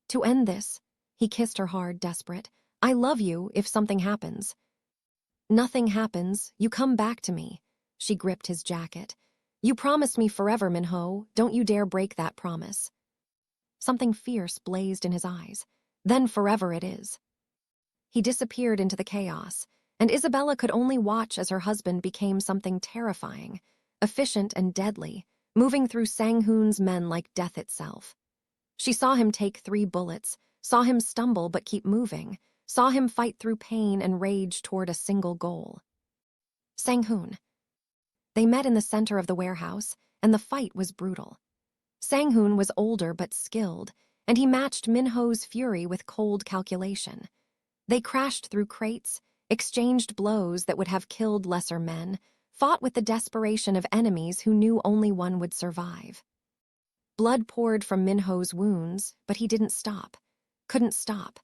To end this, he kissed her hard, desperate. I love you if something happens. Nothing happens, you come back to me. She gripped his jacket. You promised me forever, Minho. Don't you dare break that promise. Something fierce blazed in his eyes. Then forever it is. He disappeared into the chaos, and Isabella could only watch as her husband became something terrifying, efficient and deadly, moving through Sang-hoon's men like death itself. She saw him take 3 bullets, saw him stumble but keep moving, saw him fight through pain and rage toward a single goal. Sang-hoon. They met in the center of the warehouse, and the fight was brutal. Sang-hoon was older but skilled, and he matched Minho's fury with cold calculation. They crashed through crates, exchanged blows that would have killed lesser men, fought with the desperation of enemies who knew only one would survive. Blood poured from Minho's wounds, but he didn't stop. Couldn't stop.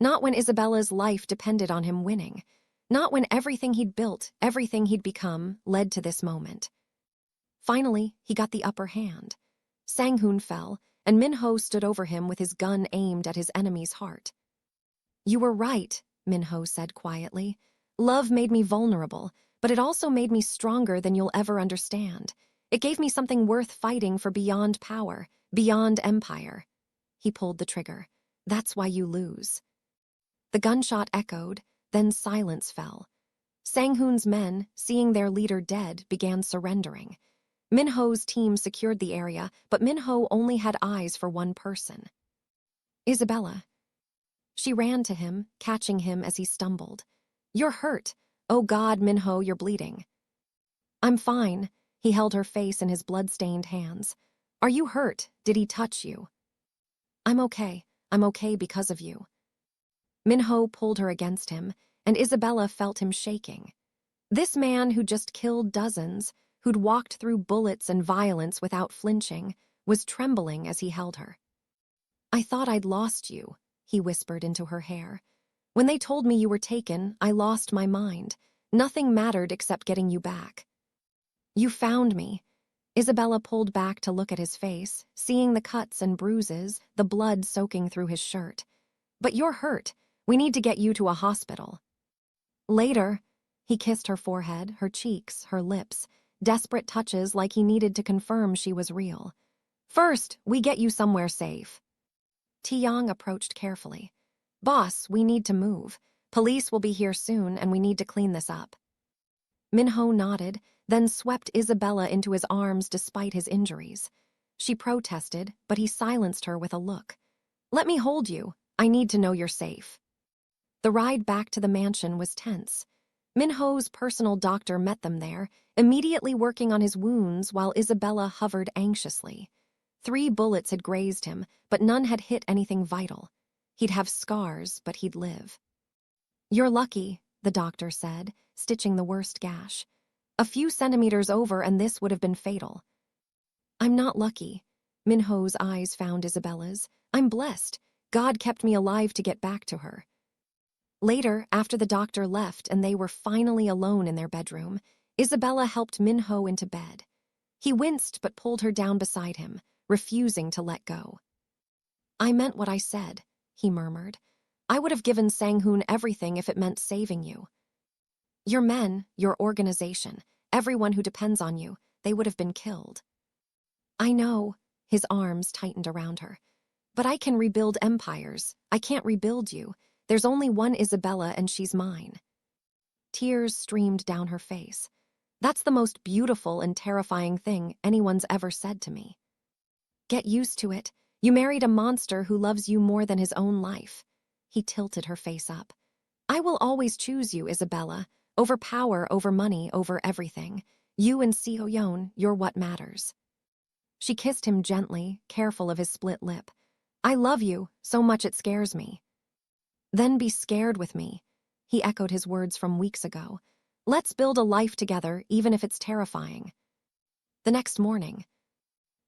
Not when Isabella's life depended on him winning. Not when everything he'd built, everything he'd become, led to this moment. Finally, he got the upper hand. Sang-hoon fell, and Minho stood over him with his gun aimed at his enemy's heart. You were right, Minho said quietly. Love made me vulnerable, but it also made me stronger than you'll ever understand. It gave me something worth fighting for beyond power, beyond empire. He pulled the trigger. That's why you lose. The gunshot echoed, then silence fell. Sang-hoon's men, seeing their leader dead, began surrendering. Minho's team secured the area, but Minho only had eyes for one person. Isabella. She ran to him, catching him as he stumbled. You're hurt. Oh God, Minho, you're bleeding. I'm fine. He held her face in his blood-stained hands. Are you hurt? Did he touch you? I'm okay. I'm okay because of you. Minho pulled her against him, and Isabella felt him shaking. This man who just killed dozens, who'd walked through bullets and violence without flinching, was trembling as he held her. I thought I'd lost you, he whispered into her hair. When they told me you were taken, I lost my mind. Nothing mattered except getting you back. You found me. Isabella pulled back to look at his face, seeing the cuts and bruises, the blood soaking through his shirt. But you're hurt. We need to get you to a hospital. Later, he kissed her forehead, her cheeks, her lips, desperate touches like he needed to confirm she was real. First, we get you somewhere safe. Taeyong approached carefully. Boss, we need to move. Police will be here soon, and we need to clean this up. Minho nodded, then swept Isabella into his arms despite his injuries. She protested, but he silenced her with a look. Let me hold you. I need to know you're safe. The ride back to the mansion was tense. Minho's personal doctor met them there, immediately working on his wounds while Isabella hovered anxiously. 3 bullets had grazed him, but none had hit anything vital. He'd have scars, but he'd live. You're lucky, the doctor said, stitching the worst gash. A few centimeters over and this would have been fatal. I'm not lucky. Minho's eyes found Isabella's. I'm blessed. God kept me alive to get back to her. Later, after the doctor left and they were finally alone in their bedroom, Isabella helped Minho into bed. He winced but pulled her down beside him, refusing to let go. I meant what I said, he murmured. I would have given Sang-hoon everything if it meant saving you. Your men, your organization, everyone who depends on you, they would have been killed. I know, his arms tightened around her. But I can rebuild empires. I can't rebuild you. There's only one Isabella and she's mine. Tears streamed down her face. That's the most beautiful and terrifying thing anyone's ever said to me. Get used to it. You married a monster who loves you more than his own life. He tilted her face up. I will always choose you, Isabella. Over power, over money, over everything. You and Seoyeon, you're what matters. She kissed him gently, careful of his split lip. I love you, so much it scares me. Then be scared with me. He echoed his words from weeks ago. Let's build a life together, even if it's terrifying. The next morning,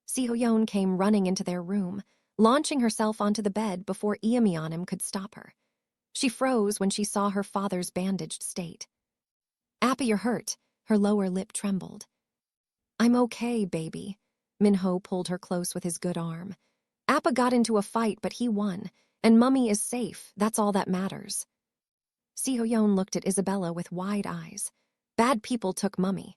Seoyeon came running into their room, launching herself onto the bed before Iamyeonim could stop her. She froze when she saw her father's bandaged state. Appa, you're hurt. Her lower lip trembled. I'm okay, baby. Minho pulled her close with his good arm. Appa got into a fight, but he won, and Mummy is safe. That's all that matters. Seoyeon looked at Isabella with wide eyes. Bad people took Mummy.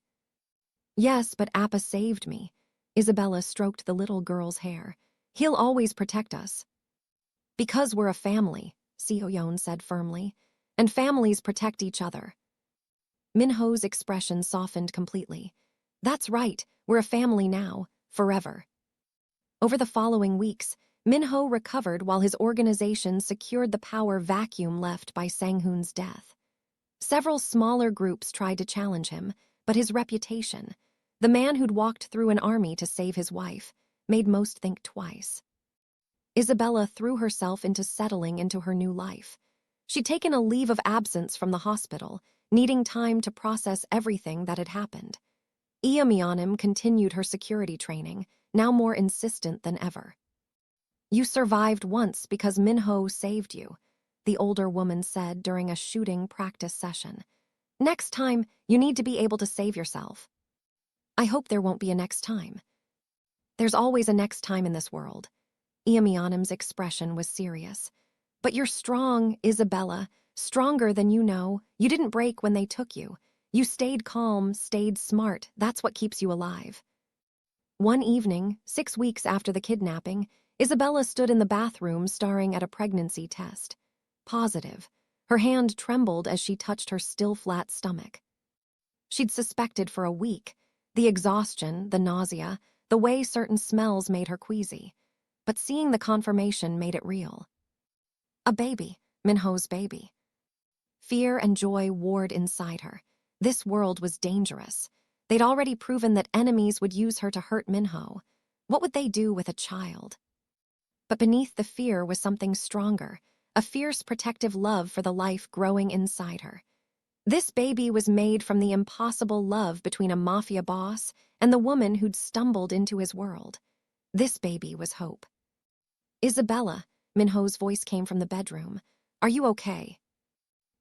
Yes, but Appa saved me. Isabella stroked the little girl's hair. He'll always protect us. Because we're a family, Seoyeon said firmly, and families protect each other. Minho's expression softened completely. That's right, we're a family now, forever. Over the following weeks, Minho recovered while his organization secured the power vacuum left by Sang-hoon's death. Several smaller groups tried to challenge him, but his reputation, the man who'd walked through an army to save his wife, made most think twice. Isabella threw herself into settling into her new life. She'd taken a leave of absence from the hospital, needing time to process everything that had happened. Iamyeonim continued her security training, now more insistent than ever. You survived once because Minho saved you, the older woman said during a shooting practice session. Next time, you need to be able to save yourself. I hope there won't be a next time. There's always a next time in this world. Iamyeonim's expression was serious. But you're strong, Isabella, stronger than you know. You didn't break when they took you. You stayed calm, stayed smart. That's what keeps you alive. One evening, 6 weeks after the kidnapping, Isabella stood in the bathroom staring at a pregnancy test. Positive. Her hand trembled as she touched her still flat stomach. She'd suspected for a week. The exhaustion, the nausea, the way certain smells made her queasy. But seeing the confirmation made it real. A baby, Minho's baby. Fear and joy warred inside her. This world was dangerous. They'd already proven that enemies would use her to hurt Minho. What would they do with a child? But beneath the fear was something stronger, a fierce protective love for the life growing inside her. This baby was made from the impossible love between a mafia boss and the woman who'd stumbled into his world. This baby was hope. Isabella, Minho's voice came from the bedroom. Are you okay?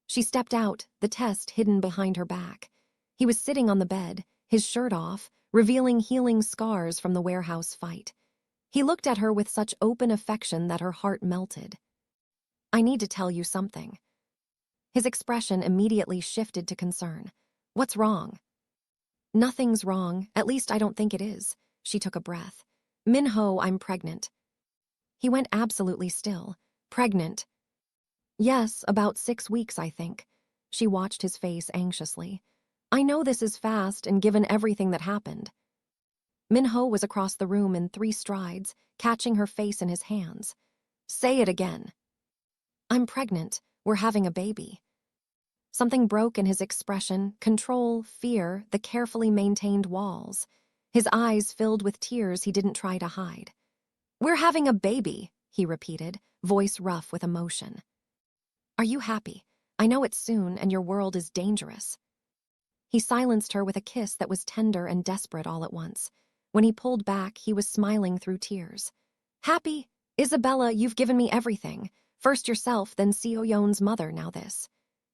She stepped out, the test hidden behind her back. He was sitting on the bed, his shirt off, revealing healing scars from the warehouse fight. He looked at her with such open affection that her heart melted. I need to tell you something. His expression immediately shifted to concern. What's wrong? Nothing's wrong, at least I don't think it is. She took a breath. Minho, I'm pregnant. He went absolutely still. Pregnant? Yes, about 6 weeks, I think. She watched his face anxiously. I know this is fast and given everything that happened. Minho was across the room in 3 strides, catching her face in his hands. Say it again. I'm pregnant. We're having a baby. Something broke in his expression, control, fear, the carefully maintained walls. His eyes filled with tears he didn't try to hide. We're having a baby, he repeated, voice rough with emotion. Are you happy? I know it's soon and your world is dangerous. He silenced her with a kiss that was tender and desperate all at once. When he pulled back, he was smiling through tears. Happy? Isabella, you've given me everything. First yourself, then Seoyeon's mother, now this.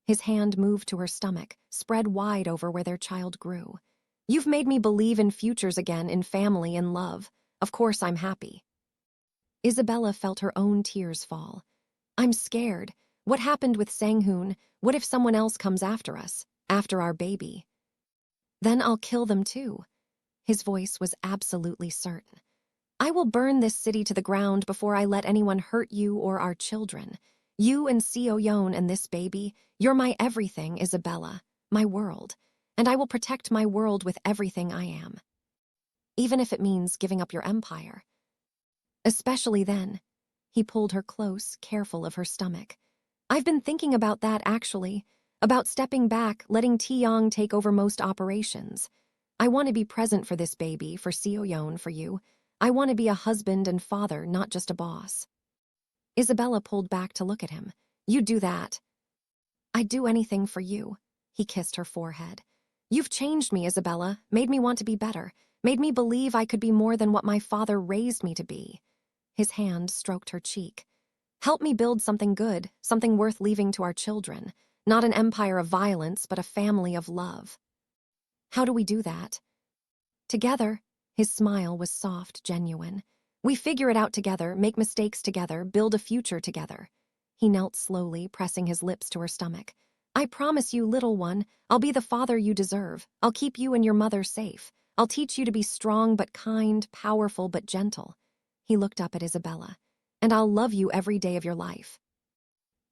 His hand moved to her stomach, spread wide over where their child grew. You've made me believe in futures again, in family and love. Of course I'm happy. Isabella felt her own tears fall. I'm scared. What happened with Sang-hoon? What if someone else comes after us, after our baby? Then I'll kill them too. His voice was absolutely certain. I will burn this city to the ground before I let anyone hurt you or our children. You and Seoyeon and this baby, you're my everything, Isabella, my world. And I will protect my world with everything I am. Even if it means giving up your empire. Especially then. He pulled her close, careful of her stomach. I've been thinking about that, actually. About stepping back, letting Taeyong take over most operations. I want to be present for this baby, for Seoyeon, for you. I want to be a husband and father, not just a boss. Isabella pulled back to look at him. You'd do that. I'd do anything for you. He kissed her forehead. You've changed me, Isabella, made me want to be better, made me believe I could be more than what my father raised me to be. His hand stroked her cheek. Help me build something good, something worth leaving to our children. Not an empire of violence, but a family of love. How do we do that? Together. His smile was soft, genuine. We figure it out together, make mistakes together, build a future together. He knelt slowly, pressing his lips to her stomach. I promise you, little one, I'll be the father you deserve. I'll keep you and your mother safe. I'll teach you to be strong but kind, powerful but gentle. He looked up at Isabella. And I'll love you every day of your life.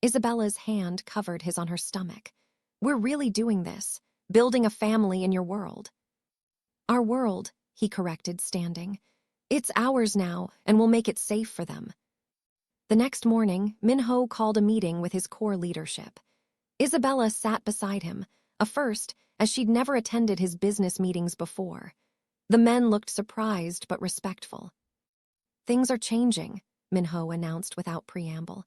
Isabella's hand covered his on her stomach. We're really doing this, building a family in your world. Our world, he corrected, standing. It's ours now, and we'll make it safe for them. The next morning, Minho called a meeting with his core leadership. Isabella sat beside him, a first, as she'd never attended his business meetings before. The men looked surprised but respectful. Things are changing, Minho announced without preamble.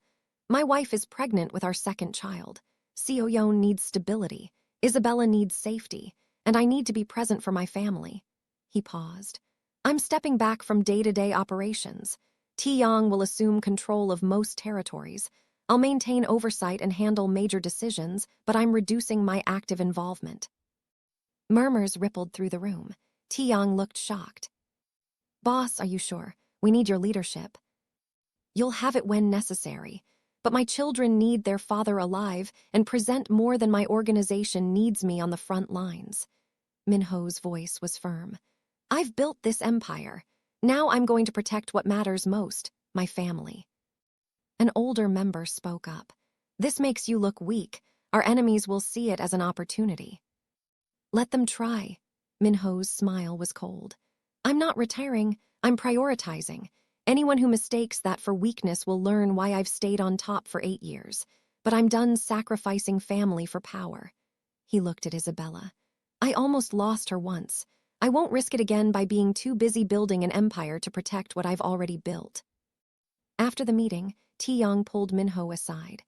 My wife is pregnant with our second child. Seoyeon needs stability, Isabella needs safety, and I need to be present for my family. He paused. I'm stepping back from day-to-day operations. Taeyong will assume control of most territories. I'll maintain oversight and handle major decisions, but I'm reducing my active involvement. Murmurs rippled through the room. Taeyong looked shocked. Boss, are you sure? We need your leadership. You'll have it when necessary. But my children need their father alive and present more than my organization needs me on the front lines. Minho's voice was firm. I've built this empire. Now I'm going to protect what matters most, my family. An older member spoke up. This makes you look weak. Our enemies will see it as an opportunity. Let them try. Minho's smile was cold. I'm not retiring. I'm prioritizing. Anyone who mistakes that for weakness will learn why I've stayed on top for 8 years. But I'm done sacrificing family for power. He looked at Isabella. I almost lost her once. I won't risk it again by being too busy building an empire to protect what I've already built. After the meeting, Taeyong pulled Minho aside.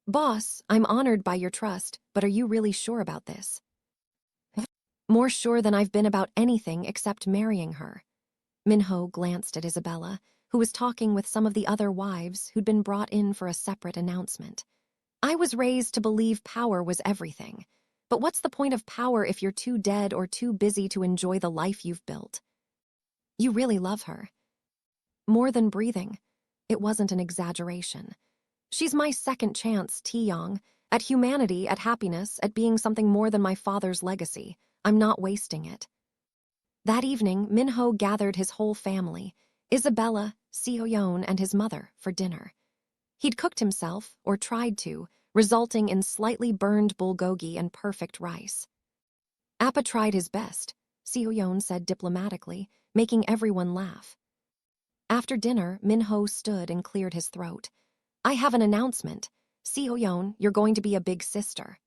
Boss, I'm honored by your trust, but are you really sure about this? More sure than I've been about anything except marrying her. Minho glanced at Isabella, who was talking with some of the other wives who'd been brought in for a separate announcement. I was raised to believe power was everything. But what's the point of power if you're too dead or too busy to enjoy the life you've built? You really love her. More than breathing. It wasn't an exaggeration. She's my second chance, Taeyong, at humanity, at happiness, at being something more than my father's legacy. I'm not wasting it. That evening, Minho gathered his whole family, Isabella, Seoyeon, and his mother, for dinner. He'd cooked himself, or tried to, resulting in slightly burned bulgogi and perfect rice. Appa tried his best, Seoyeon said diplomatically, making everyone laugh. After dinner, Minho stood and cleared his throat. I have an announcement. Seoyeon, you're going to be a big sister.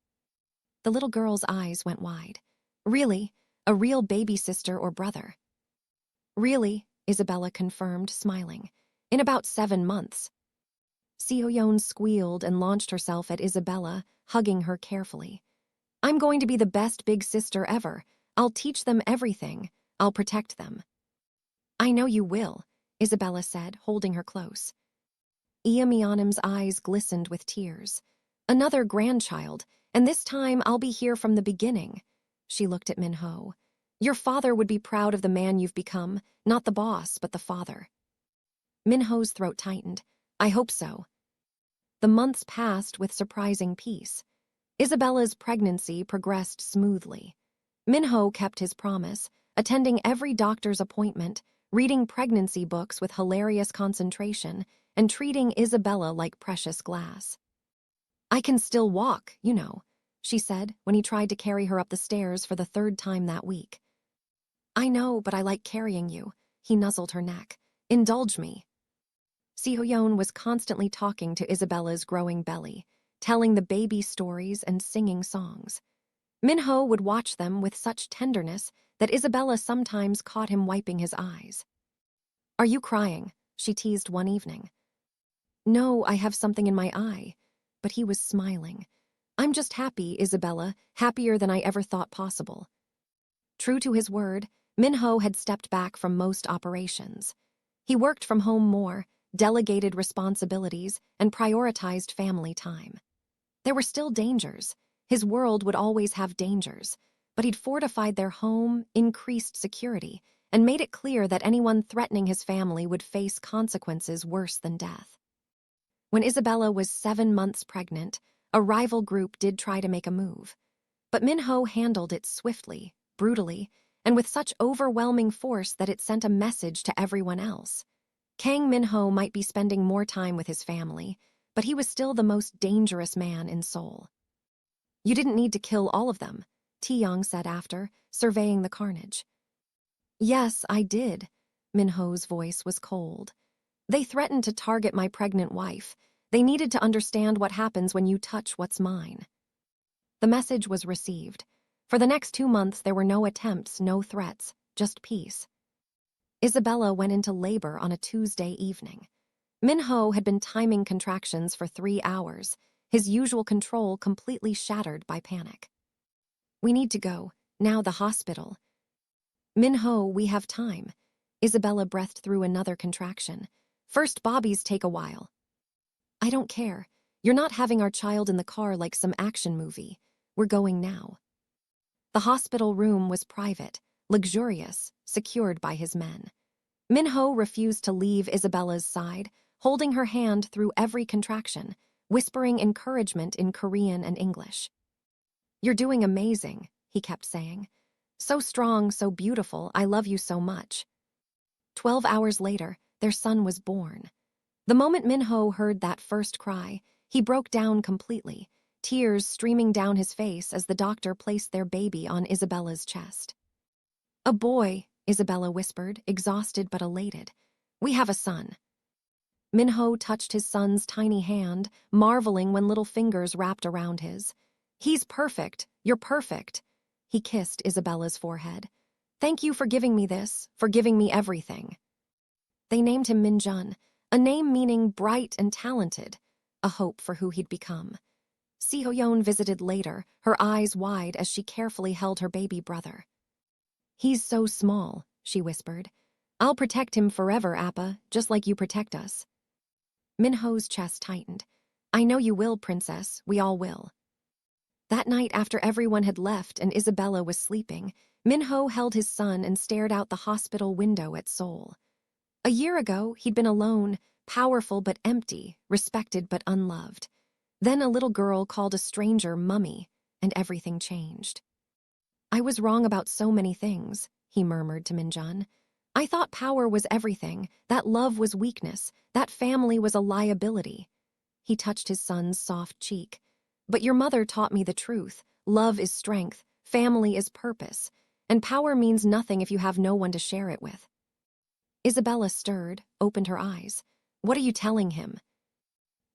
The little girl's eyes went wide. Really? A real baby sister or brother? Really, Isabella confirmed, smiling. In about 7 months. Seoyeon squealed and launched herself at Isabella, hugging her carefully. I'm going to be the best big sister ever. I'll teach them everything. I'll protect them. I know you will, Isabella said, holding her close. Myeonim's eyes glistened with tears. Another grandchild, and this time I'll be here from the beginning. She looked at Minho. Your father would be proud of the man you've become, not the boss, but the father. Minho's throat tightened. I hope so. The months passed with surprising peace. Isabella's pregnancy progressed smoothly. Minho kept his promise, attending every doctor's appointment, reading pregnancy books with hilarious concentration, and treating Isabella like precious glass. I can still walk, you know, she said when he tried to carry her up the stairs for the third time that week. I know, but I like carrying you, he nuzzled her neck. Indulge me. Seoyeon was constantly talking to Isabella's growing belly, telling the baby stories and singing songs. Minho would watch them with such tenderness that Isabella sometimes caught him wiping his eyes. Are you crying? She teased one evening. No, I have something in my eye. But he was smiling. I'm just happy, Isabella, happier than I ever thought possible. True to his word, Minho had stepped back from most operations. He worked from home more, delegated responsibilities, and prioritized family time. There were still dangers. His world would always have dangers, but he'd fortified their home, increased security, and made it clear that anyone threatening his family would face consequences worse than death. When Isabella was 7 months pregnant, a rival group did try to make a move. But Minho handled it swiftly, brutally, and with such overwhelming force that it sent a message to everyone else. Kang Minho might be spending more time with his family, but he was still the most dangerous man in Seoul. You didn't need to kill all of them, Taeyong said after, surveying the carnage. Yes, I did. Minho's voice was cold. They threatened to target my pregnant wife. They needed to understand what happens when you touch what's mine. The message was received. For the next 2 months, there were no attempts, no threats, just peace. Isabella went into labor on a Tuesday evening. Minho had been timing contractions for 3 hours, his usual control completely shattered by panic. We need to go. Now the hospital. Minho, we have time. Isabella breathed through another contraction. First bobbies take a while. I don't care. You're not having our child in the car like some action movie. We're going now. The hospital room was private, luxurious, secured by his men. Minho refused to leave Isabella's side, holding her hand through every contraction, whispering encouragement in Korean and English. You're doing amazing, he kept saying. So strong, so beautiful, I love you so much. 12 hours later, their son was born. The moment Minho heard that first cry, he broke down completely, tears streaming down his face as the doctor placed their baby on Isabella's chest. A boy, Isabella whispered, exhausted but elated. We have a son. Minho touched his son's tiny hand, marveling when little fingers wrapped around his. He's perfect. You're perfect. He kissed Isabella's forehead. Thank you for giving me this, for giving me everything. They named him Minjun, a name meaning bright and talented, a hope for who he'd become. Seoyeon visited later, her eyes wide as she carefully held her baby brother. He's so small, she whispered. I'll protect him forever, Appa, just like you protect us. Minho's chest tightened. I know you will, princess, we all will. That night after everyone had left and Isabella was sleeping, Minho held his son and stared out the hospital window at Seoul. A year ago, he'd been alone, powerful but empty, respected but unloved. Then a little girl called a stranger Mummy, and everything changed. I was wrong about so many things, he murmured to Minjun. I thought power was everything, that love was weakness, that family was a liability. He touched his son's soft cheek. But your mother taught me the truth. Love is strength, family is purpose, and power means nothing if you have no one to share it with. Isabella stirred, opened her eyes. What are you telling him?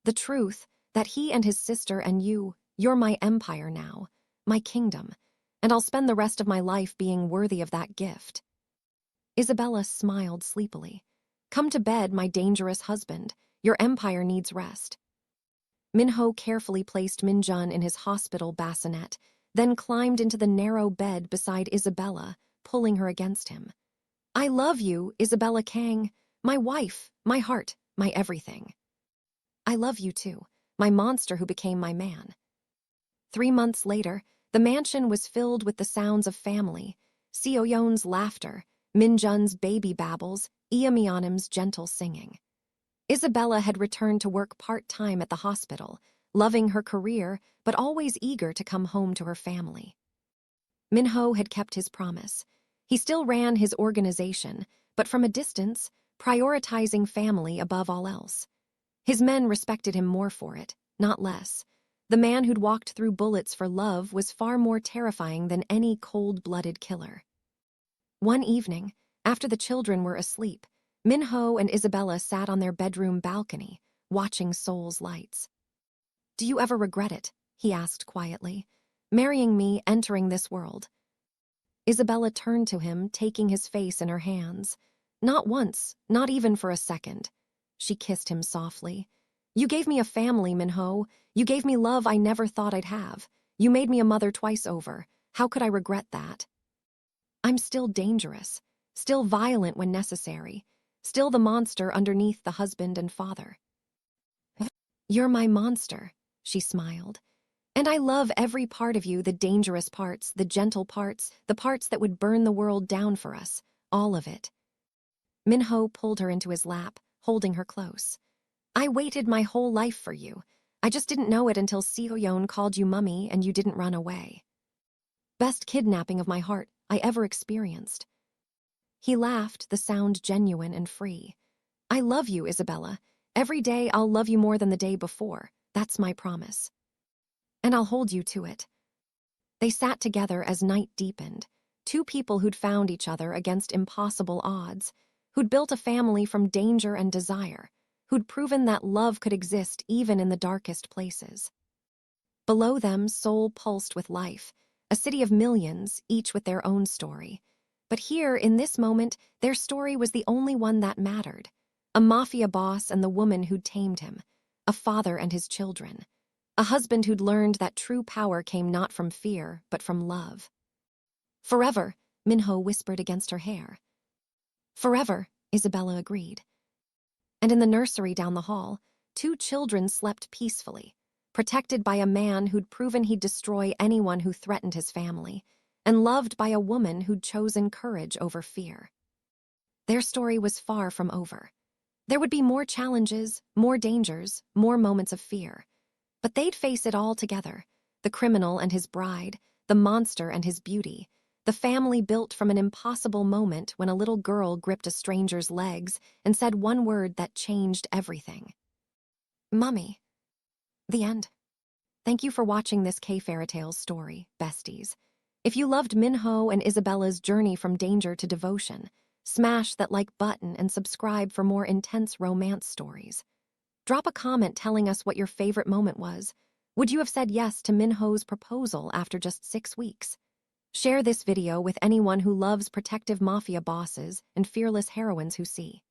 The truth, that he and his sister and you're my empire now, my kingdom, and I'll spend the rest of my life being worthy of that gift. Isabella smiled sleepily. Come to bed, my dangerous husband. Your empire needs rest. Minho carefully placed Minjun in his hospital bassinet, then climbed into the narrow bed beside Isabella, pulling her against him. I love you, Isabella Kang, my wife, my heart, my everything. I love you too, my monster who became my man. 3 months later, the mansion was filled with the sounds of family, Seoyeon's laughter, Minjun's baby babbles, Iamyeonim's gentle singing. Isabella had returned to work part-time at the hospital, loving her career but always eager to come home to her family. Minho had kept his promise. He still ran his organization, but from a distance, prioritizing family above all else. His men respected him more for it, not less. The man who'd walked through bullets for love was far more terrifying than any cold-blooded killer. One evening, after the children were asleep, Minho and Isabella sat on their bedroom balcony, watching Seoul's lights. "Do you ever regret it?" he asked quietly. "Marrying me, entering this world?" Isabella turned to him, taking his face in her hands. "Not once, not even for a second." She kissed him softly. "You gave me a family, Minho. You gave me love I never thought I'd have. You made me a mother twice over. How could I regret that? I'm still dangerous, still violent when necessary, still the monster underneath the husband and father." "You're my monster," she smiled. "And I love every part of you, the dangerous parts, the gentle parts, the parts that would burn the world down for us, all of it." Minho pulled her into his lap, holding her close. "I waited my whole life for you. I just didn't know it until Seoyeon called you mummy and you didn't run away. Best kidnapping of my heart I ever experienced." He laughed, the sound genuine and free. "I love you, Isabella. Every day I'll love you more than the day before. That's my promise. And I'll hold you to it." They sat together as night deepened, two people who'd found each other against impossible odds, who'd built a family from danger and desire, who'd proven that love could exist even in the darkest places. Below them, Seoul pulsed with life, a city of millions, each with their own story. But here, in this moment, their story was the only one that mattered. A mafia boss and the woman who'd tamed him, a father and his children, a husband who'd learned that true power came not from fear, but from love. "Forever," Minho whispered against her hair. "Forever," Isabella agreed. And in the nursery down the hall, two children slept peacefully, protected by a man who'd proven he'd destroy anyone who threatened his family, and loved by a woman who'd chosen courage over fear. Their story was far from over. There would be more challenges, more dangers, more moments of fear. But they'd face it all together, the criminal and his bride, the monster and his beauty, the family built from an impossible moment when a little girl gripped a stranger's legs and said one word that changed everything. "Mummy." The end. Thank you for watching this K-fairytales story, besties. If you loved Minho and Isabella's journey from danger to devotion, smash that like button and subscribe for more intense romance stories. Drop a comment telling us what your favorite moment was. Would you have said yes to Minho's proposal after just 6 weeks? Share this video with anyone who loves protective mafia bosses and fearless heroines who see.